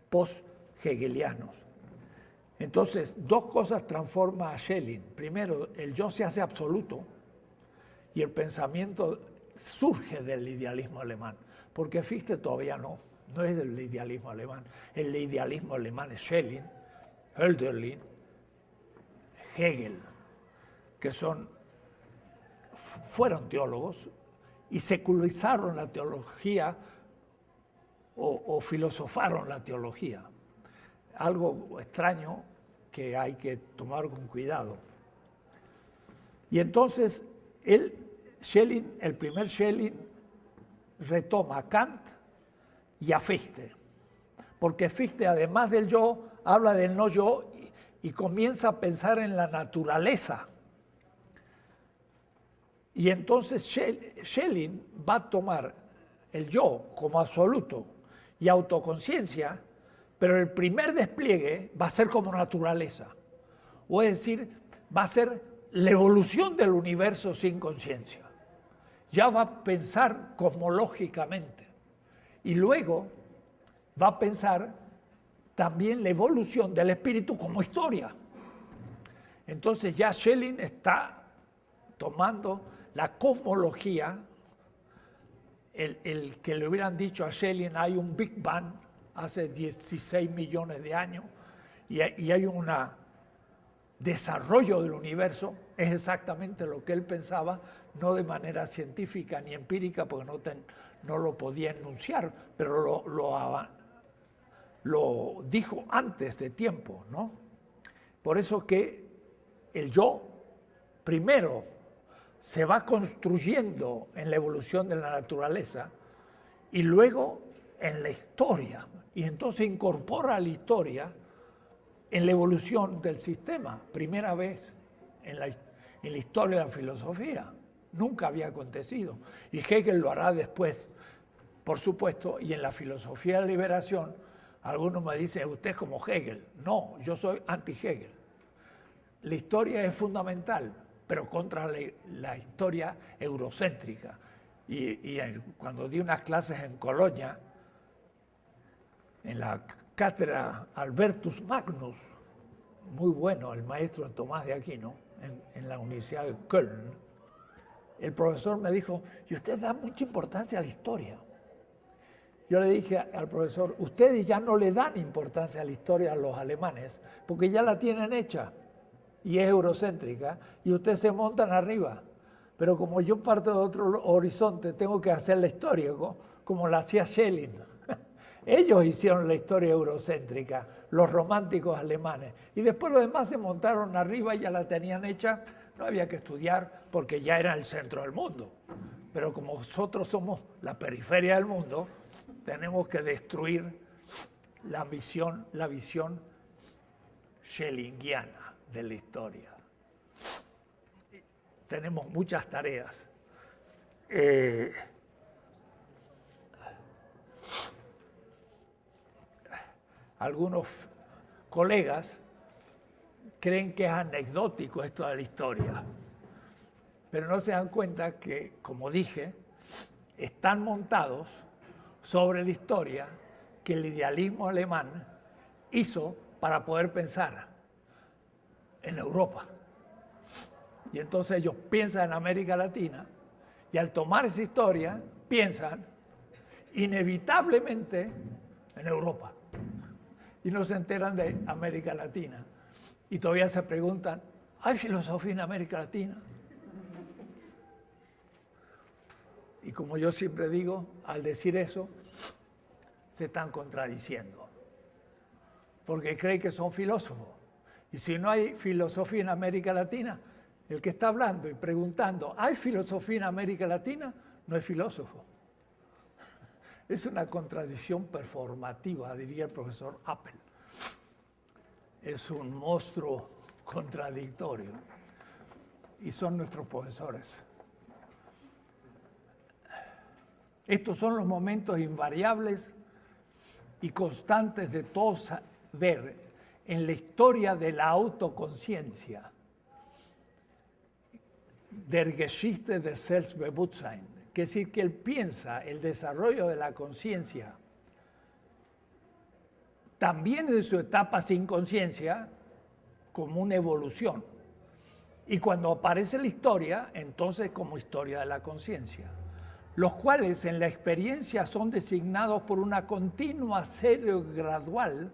post-hegelianos. Entonces, dos cosas transforma a Schelling. Primero, el yo se hace absoluto y el pensamiento surge del idealismo alemán, porque Fichte todavía no es del idealismo alemán. El idealismo alemán es Schelling, Hölderlin, Hegel, que fueron teólogos y secularizaron la teología o filosofaron la teología. Algo extraño que hay que tomar con cuidado. Y entonces, Schelling, el primer Schelling, retoma a Kant y a Fichte, porque Fichte, además del yo, habla del no yo y comienza a pensar en la naturaleza. Y entonces Schelling va a tomar el yo como absoluto y autoconciencia, pero el primer despliegue va a ser como naturaleza. O es decir, va a ser la evolución del universo sin conciencia. Ya va a pensar cosmológicamente. Y luego va a pensar también la evolución del espíritu como historia. Entonces ya Schelling está tomando la cosmología, el que le hubieran dicho a Schelling hay un Big Bang hace 16 millones de años y hay un desarrollo del universo, es exactamente lo que él pensaba, no de manera científica ni empírica, porque no lo podía enunciar, pero lo dijo antes de tiempo, ¿no? Por eso que el yo, primero, se va construyendo en la evolución de la naturaleza y luego en la historia. Y entonces incorpora a la historia en la evolución del sistema, primera vez en la historia de la filosofía. Nunca había acontecido. Y Hegel lo hará después, por supuesto, y en la filosofía de la liberación, algunos me dicen, usted es como Hegel. No, yo soy anti-Hegel. La historia es fundamental, pero contra la historia eurocéntrica. Y cuando di unas clases en Colonia, en la cátedra Albertus Magnus, muy bueno, el maestro Tomás de Aquino, en la Universidad de Köln, el profesor me dijo, y usted da mucha importancia a la historia. Yo le dije al profesor, ustedes ya no le dan importancia a la historia a los alemanes, porque ya la tienen hecha y es eurocéntrica, y ustedes se montan arriba. Pero como yo parto de otro horizonte, tengo que hacer la historia como la hacía Schelling. Ellos hicieron la historia eurocéntrica, los románticos alemanes, y después los demás se montaron arriba y ya la tenían hecha, no había que estudiar porque ya era el centro del mundo. Pero como nosotros somos la periferia del mundo, tenemos que destruir la visión schellingiana de la historia. Tenemos muchas tareas. Algunos colegas creen que es anecdótico esto de la historia, pero no se dan cuenta que, como dije, están montados sobre la historia que el idealismo alemán hizo para poder pensar en Europa. Y entonces ellos piensan en América Latina y al tomar esa historia piensan inevitablemente en Europa. Y no se enteran de América Latina. Y todavía se preguntan, ¿hay filosofía en América Latina? Y como yo siempre digo, al decir eso, se están contradiciendo. Porque creen que son filósofos. Y si no hay filosofía en América Latina, el que está hablando y preguntando, ¿hay filosofía en América Latina? No es filósofo. Es una contradicción performativa, diría el profesor Appel. Es un monstruo contradictorio. Y son nuestros profesores. Estos son los momentos invariables y constantes de todo saber en la historia de la autoconciencia, der Geschichte des Selbstbewusstsein, que es decir, que él piensa el desarrollo de la conciencia también en su etapa sin conciencia como una evolución. Y cuando aparece la historia, entonces como historia de la conciencia, los cuales en la experiencia son designados por una continua serie gradual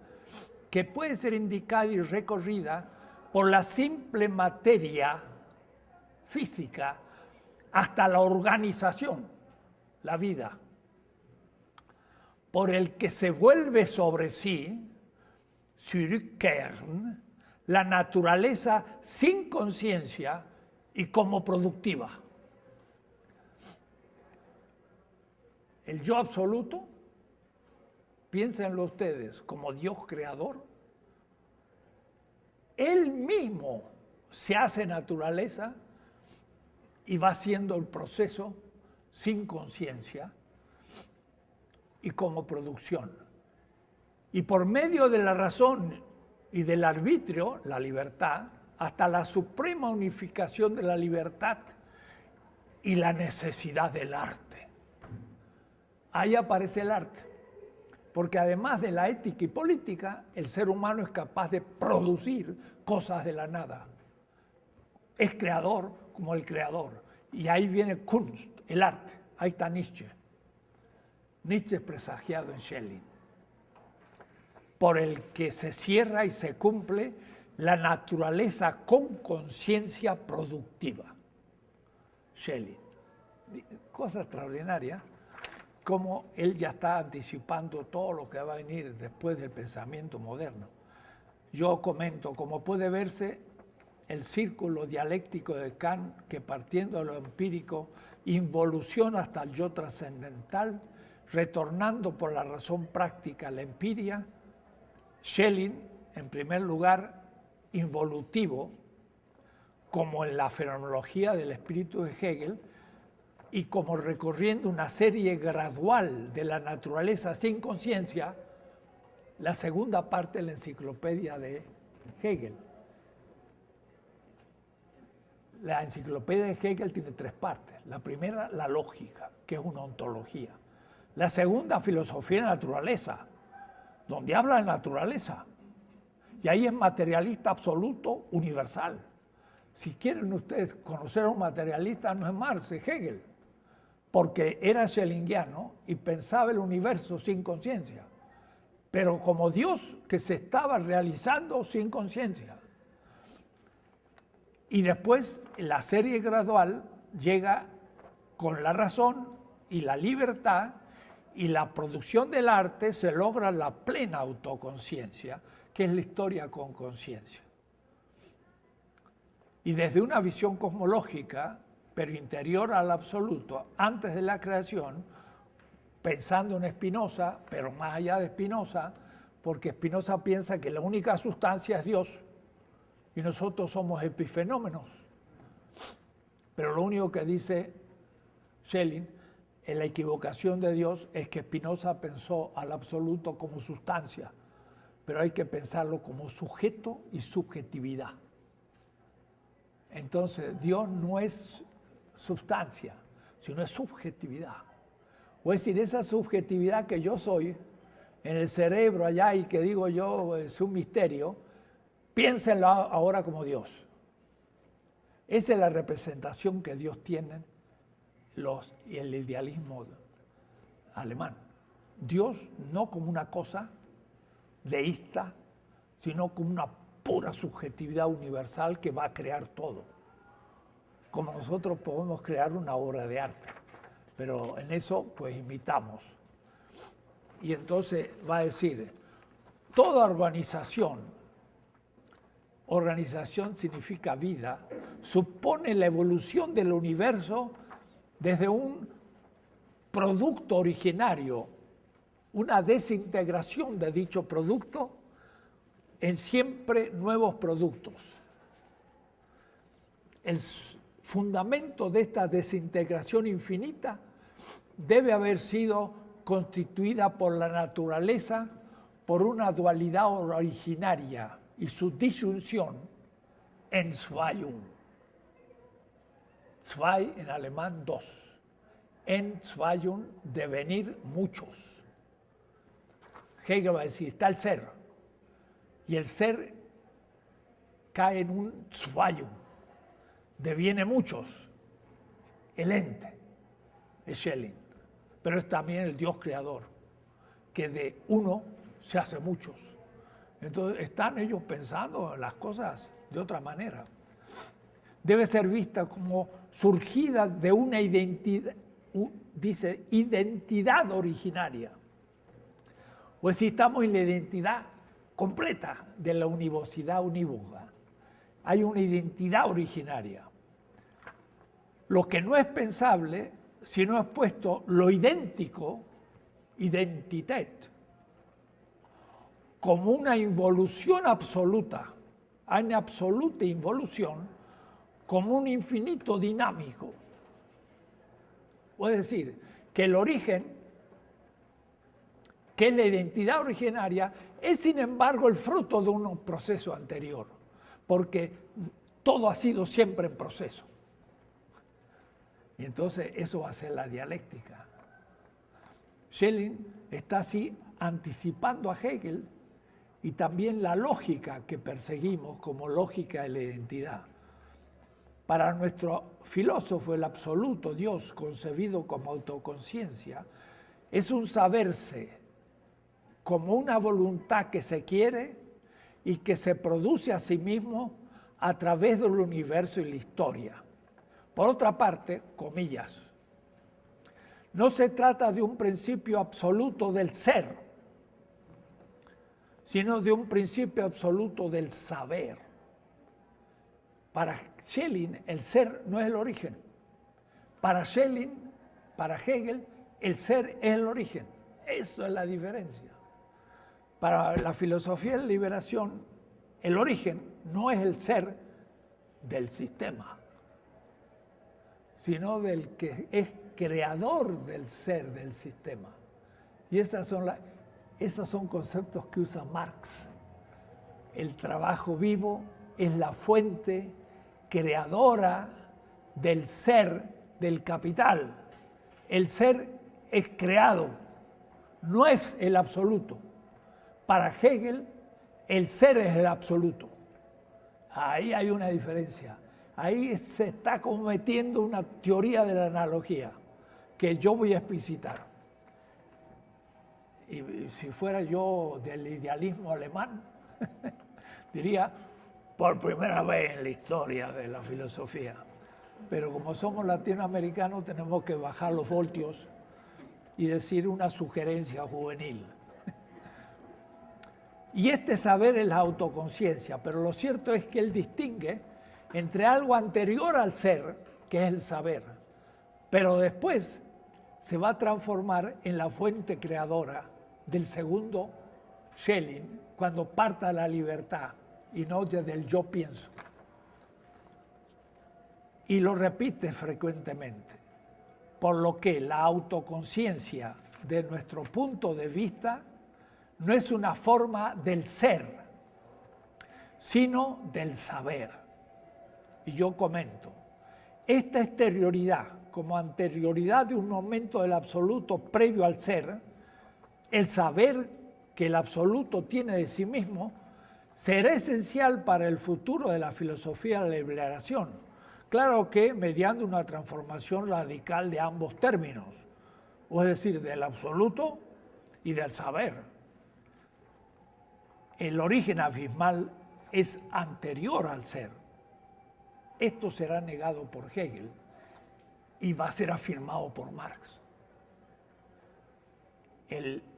que puede ser indicada y recorrida por la simple materia física hasta la organización, la vida, por el que se vuelve sobre sí, zurückkehren, la naturaleza sin conciencia y como productiva. El yo absoluto, piénsenlo ustedes, como Dios creador, Él mismo se hace naturaleza y va haciendo el proceso sin conciencia y como producción. Y por medio de la razón y del arbitrio, la libertad, hasta la suprema unificación de la libertad y la necesidad del arte. Ahí aparece el arte, porque además de la ética y política, el ser humano es capaz de producir cosas de la nada. Es creador como el creador. Y ahí viene Kunst, el arte. Ahí está Nietzsche. Nietzsche es presagiado en Schelling, por el que se cierra y se cumple la naturaleza con conciencia productiva. Schelling. Cosa extraordinaria, como él ya está anticipando todo lo que va a venir después del pensamiento moderno. Yo comento, como puede verse, el círculo dialéctico de Kant, que partiendo de lo empírico, involuciona hasta el yo trascendental, retornando por la razón práctica a la empiria. Schelling, en primer lugar, involutivo, como en la fenomenología del espíritu de Hegel, y como recorriendo una serie gradual de la naturaleza sin conciencia, la segunda parte de la enciclopedia de Hegel. La enciclopedia de Hegel tiene 3 partes. La primera, la lógica, que es una ontología. La segunda, filosofía de la naturaleza, donde habla de naturaleza. Y ahí es materialista absoluto, universal. Si quieren ustedes conocer a un materialista, no es Marx, es Hegel, porque era schellingiano y pensaba el universo sin conciencia, pero como Dios que se estaba realizando sin conciencia. Y después la serie gradual llega con la razón y la libertad, y la producción del arte se logra la plena autoconciencia, que es la historia con conciencia. Y desde una visión cosmológica, pero interior al absoluto, antes de la creación, pensando en Spinoza, pero más allá de Spinoza, porque Spinoza piensa que la única sustancia es Dios, y nosotros somos epifenómenos. Pero lo único que dice Schelling en la equivocación de Dios es que Spinoza pensó al absoluto como sustancia, pero hay que pensarlo como sujeto y subjetividad. Entonces, Dios no es sustancia, sino es subjetividad. O es decir, esa subjetividad que yo soy en el cerebro allá y que digo yo es un misterio, piénsenlo ahora como Dios. Esa es la representación que Dios tiene y el idealismo alemán. Dios no como una cosa deísta, sino como una pura subjetividad universal que va a crear todo. Como nosotros podemos crear una obra de arte, pero en eso pues imitamos. Y entonces va a decir, toda organización significa vida, supone la evolución del universo desde un producto originario, una desintegración de dicho producto en siempre nuevos productos. El fundamento de esta desintegración infinita debe haber sido constituida por la naturaleza, por una dualidad originaria y su disyunción en Zweiung. Zwei en alemán, 2. En Zweiung, devenir muchos. Hegel va a decir, está el ser. Y el ser cae en un Zweiung. Deviene muchos. El ente es Schelling. Pero es también el Dios creador, que de uno se hace muchos. Entonces están ellos pensando las cosas de otra manera. Debe ser vista como surgida de una identidad, dice, identidad originaria. O si estamos en la identidad completa de la univocidad unívoca. Hay una identidad originaria. Lo que no es pensable si no es puesto lo idéntico, identitet, como una involución absoluta, una absoluta involución, como un infinito dinámico. Es decir, que el origen que es la identidad originaria, es sin embargo el fruto de un proceso anterior, porque todo ha sido siempre en proceso. Y entonces eso va a ser la dialéctica. Schelling está así anticipando a Hegel y también la lógica que perseguimos como lógica de la identidad. Para nuestro filósofo, el absoluto Dios, concebido como autoconciencia, es un saberse como una voluntad que se quiere y que se produce a sí mismo a través del universo y la historia. Por otra parte, comillas, no se trata de un principio absoluto del ser, sino de un principio absoluto del saber. Para Schelling, el ser no es el origen. Para Schelling, para Hegel, el ser es el origen. Eso es la diferencia. Para la filosofía de la liberación, el origen no es el ser del sistema, sino del que es creador del ser del sistema. Y esos son conceptos que usa Marx. El trabajo vivo es la fuente creadora del ser del capital. El ser es creado, no es el absoluto. Para Hegel, el ser es el absoluto. Ahí hay una diferencia. Ahí se está cometiendo una teoría de la analogía que yo voy a explicitar. Y si fuera yo del idealismo alemán, diría, por primera vez en la historia de la filosofía. Pero como somos latinoamericanos, tenemos que bajar los voltios y decir una sugerencia juvenil. Y este saber es la autoconciencia, pero lo cierto es que él distingue entre algo anterior al ser, que es el saber, pero después se va a transformar en la fuente creadora del segundo Schelling, cuando parta la libertad y no desde el yo pienso. Y lo repite frecuentemente, por lo que la autoconciencia, de nuestro punto de vista, no es una forma del ser, sino del saber. Y yo comento, esta exterioridad, como anterioridad de un momento del absoluto previo al ser, el saber que el absoluto tiene de sí mismo, será esencial para el futuro de la filosofía de la liberación. Claro que mediante una transformación radical de ambos términos, es decir, del absoluto y del saber. El origen abismal es anterior al ser. Esto será negado por Hegel y va a ser afirmado por Marx.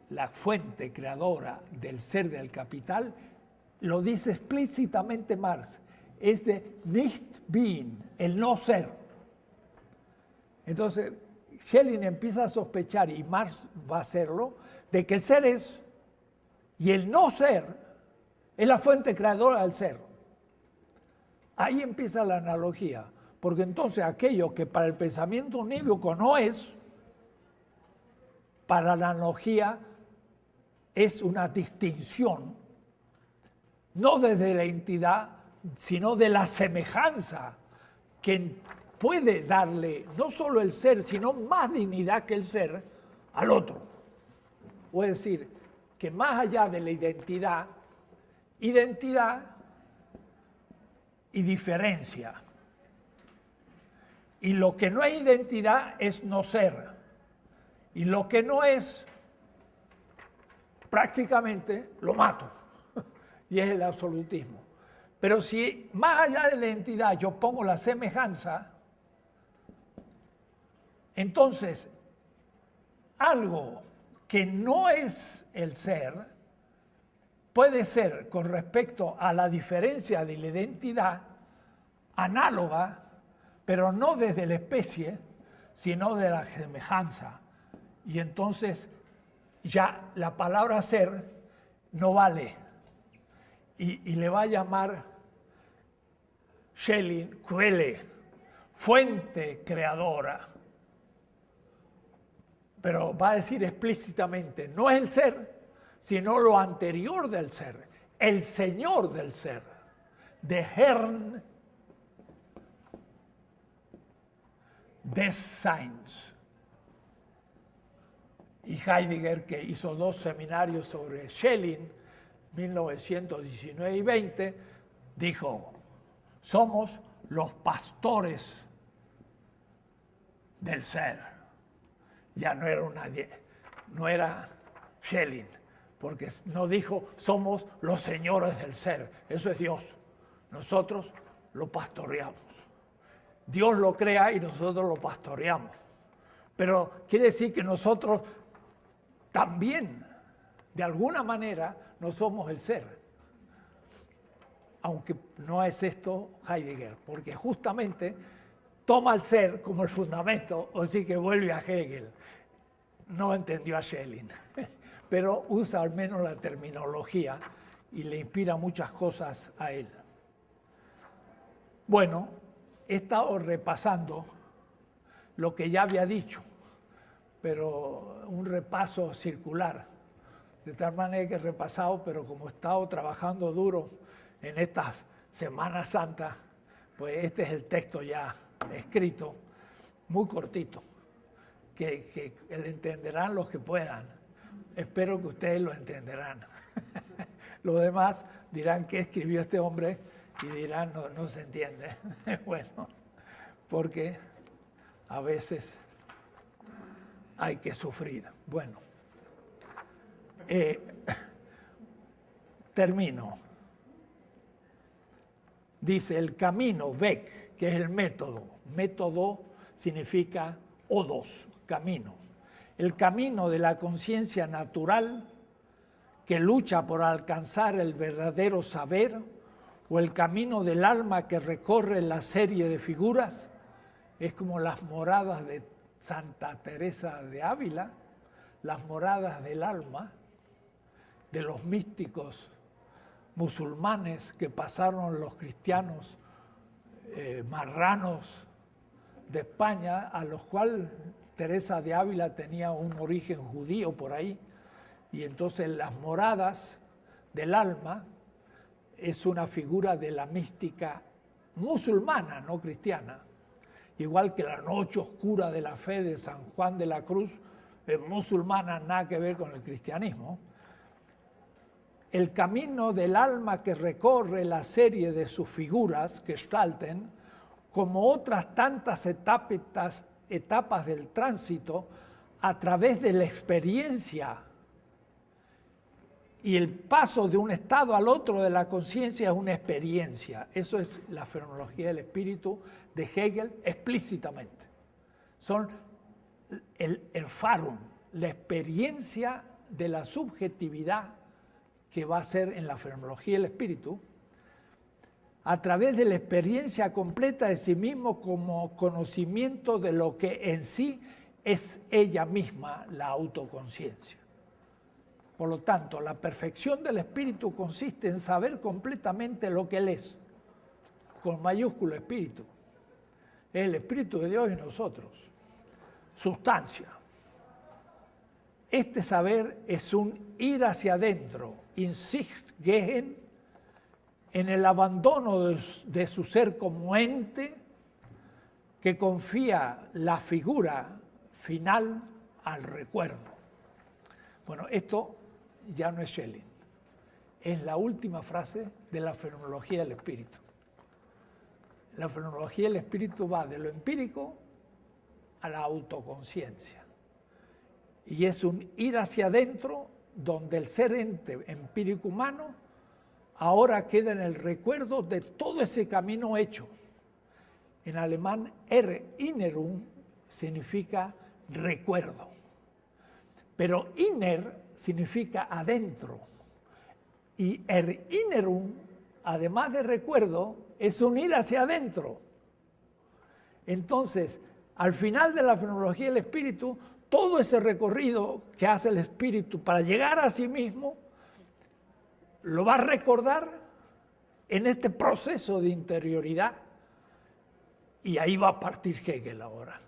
La fuente creadora del ser del capital, lo dice explícitamente Marx, es de Nicht-Being, el no ser. Entonces, Schelling empieza a sospechar, y Marx va a hacerlo, de que el ser es, y el no ser es la fuente creadora del ser. Ahí empieza la analogía, porque entonces aquello que para el pensamiento unívoco no es, para la analogía es una distinción, no desde la entidad, sino de la semejanza que puede darle no solo el ser, sino más dignidad que el ser al otro. Es decir, que más allá de la identidad y diferencia. Y lo que no es identidad es no ser. Y lo que no es, prácticamente lo mato. Y es el absolutismo. Pero si más allá de la identidad yo pongo la semejanza, entonces algo que no es el ser puede ser, con respecto a la diferencia de la identidad, análoga, pero no desde la especie, sino de la semejanza. Y entonces ya la palabra ser no vale. Y le va a llamar Schelling, Quelle, fuente creadora. pero va a decir explícitamente, no es el ser, sino lo anterior del ser, el Señor del ser, de Herrn des Seins. Y Heidegger, que hizo 2 seminarios sobre Schelling, 1919 y 20, dijo, somos los pastores del ser. Ya no era Schelling, porque no dijo, somos los señores del ser. Eso es Dios. Nosotros lo pastoreamos. Dios lo crea y nosotros lo pastoreamos. Pero quiere decir que nosotros también, de alguna manera, no somos el ser. Aunque no es esto Heidegger, porque justamente toma el ser como el fundamento, o sí que vuelve a Hegel. No entendió a Schelling, pero usa al menos la terminología y le inspira muchas cosas a él. Bueno, he estado repasando lo que ya había dicho, pero un repaso circular. De tal manera que he repasado, pero como he estado trabajando duro en estas Semanas Santas, pues este es el texto ya escrito, muy cortito, que lo entenderán los que puedan. Espero que ustedes lo entenderán. Los demás dirán qué escribió este hombre y dirán no se entiende. Bueno, porque a veces hay que sufrir. Bueno, termino. Dice el camino, Weg, que es el método. Método significa odos, camino. El camino de la conciencia natural que lucha por alcanzar el verdadero saber, o el camino del alma que recorre la serie de figuras, es como las moradas de Santa Teresa de Ávila, las moradas del alma de los místicos musulmanes que pasaron los cristianos marranos de España, a los cuales Teresa de Ávila tenía un origen judío por ahí, y entonces las moradas del alma es una figura de la mística musulmana, no cristiana, igual que la noche oscura de la fe de San Juan de la Cruz, es musulmana, nada que ver con el cristianismo. El camino del alma que recorre la serie de sus figuras, Gestalten, como otras tantas etapas del tránsito a través de la experiencia, y el paso de un estado al otro de la conciencia es una experiencia. Eso es la fenomenología del espíritu de Hegel explícitamente. Son el farum, la experiencia de la subjetividad que va a ser en la fenomenología del espíritu, a través de la experiencia completa de sí mismo como conocimiento de lo que en sí es ella misma, la autoconciencia. Por lo tanto, la perfección del espíritu consiste en saber completamente lo que él es, con mayúsculo espíritu. Es el espíritu de Dios en nosotros, sustancia. Este saber es un ir hacia adentro, in sich gehen, en el abandono de su ser como ente que confía la figura final al recuerdo. Bueno, esto ya no es Schelling, es la última frase de la fenomenología del espíritu. La fenomenología del espíritu va de lo empírico a la autoconciencia. Y es un ir hacia adentro donde el ser ente empírico humano ahora queda en el recuerdo de todo ese camino hecho. En alemán, Erinnerung significa recuerdo. Pero inner significa adentro. Y Erinnerung, además de recuerdo, es un ir hacia adentro. Entonces, al final de la fenomenología del espíritu, todo ese recorrido que hace el espíritu para llegar a sí mismo, lo va a recordar en este proceso de interioridad. Y ahí va a partir Hegel ahora,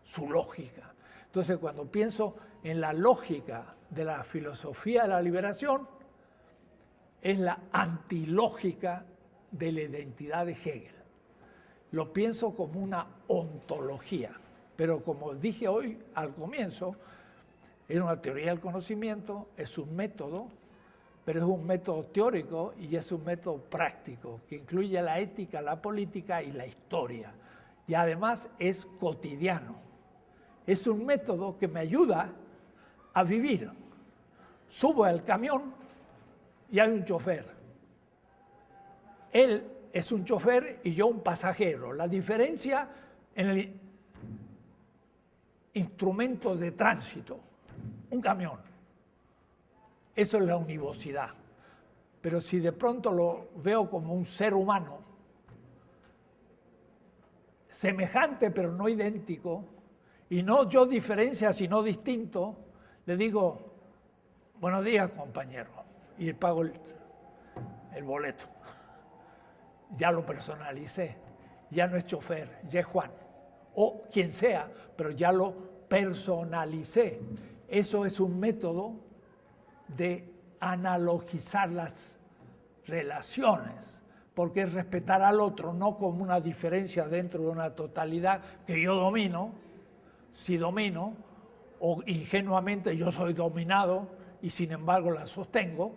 su lógica. Entonces, cuando pienso en la lógica de la filosofía de la liberación, es la antilógica de la identidad de Hegel. Lo pienso como una ontología, pero como dije hoy al comienzo, es una teoría del conocimiento, es un método, pero es un método teórico y es un método práctico, que incluye la ética, la política y la historia. Y además es cotidiano. Es un método que me ayuda a vivir. Subo al camión y hay un chofer. Él es un chofer y yo un pasajero. La diferencia en el instrumento de tránsito, un camión. Eso es la univocidad. Pero si de pronto lo veo como un ser humano, semejante pero no idéntico, y no yo diferencia sino distinto, le digo, buenos días compañero, y le pago el boleto. Ya lo personalicé, ya no es chofer, ya es Juan, o quien sea, pero ya lo personalicé. Eso es un método de analogizar las relaciones, porque es respetar al otro, no como una diferencia dentro de una totalidad que yo domino, si domino, o ingenuamente yo soy dominado y sin embargo la sostengo,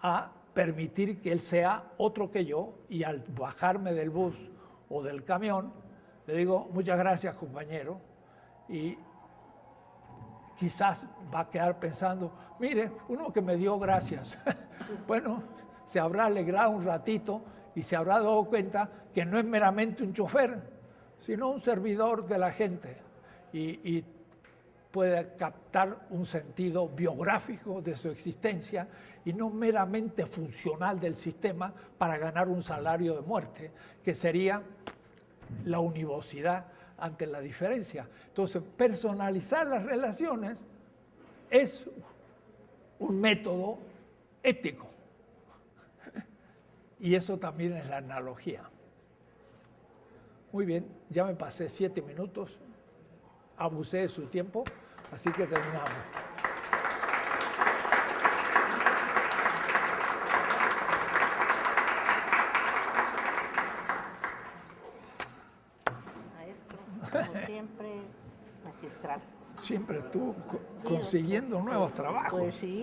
a permitir que él sea otro que yo, y al bajarme del bus o del camión, le digo, muchas gracias compañero, y quizás va a quedar pensando, mire, uno que me dio gracias. Bueno, se habrá alegrado un ratito y se habrá dado cuenta que no es meramente un chofer, sino un servidor de la gente. Y puede captar un sentido biográfico de su existencia y no meramente funcional del sistema para ganar un salario de muerte, que sería la univocidad ante la diferencia. Entonces, personalizar las relaciones es un método ético. Y eso también es la analogía. Muy bien, ya me pasé 7 minutos, abusé de su tiempo, así que terminamos. Como siempre, magistral. Siempre tú consiguiendo nuevos trabajos. Pues sí.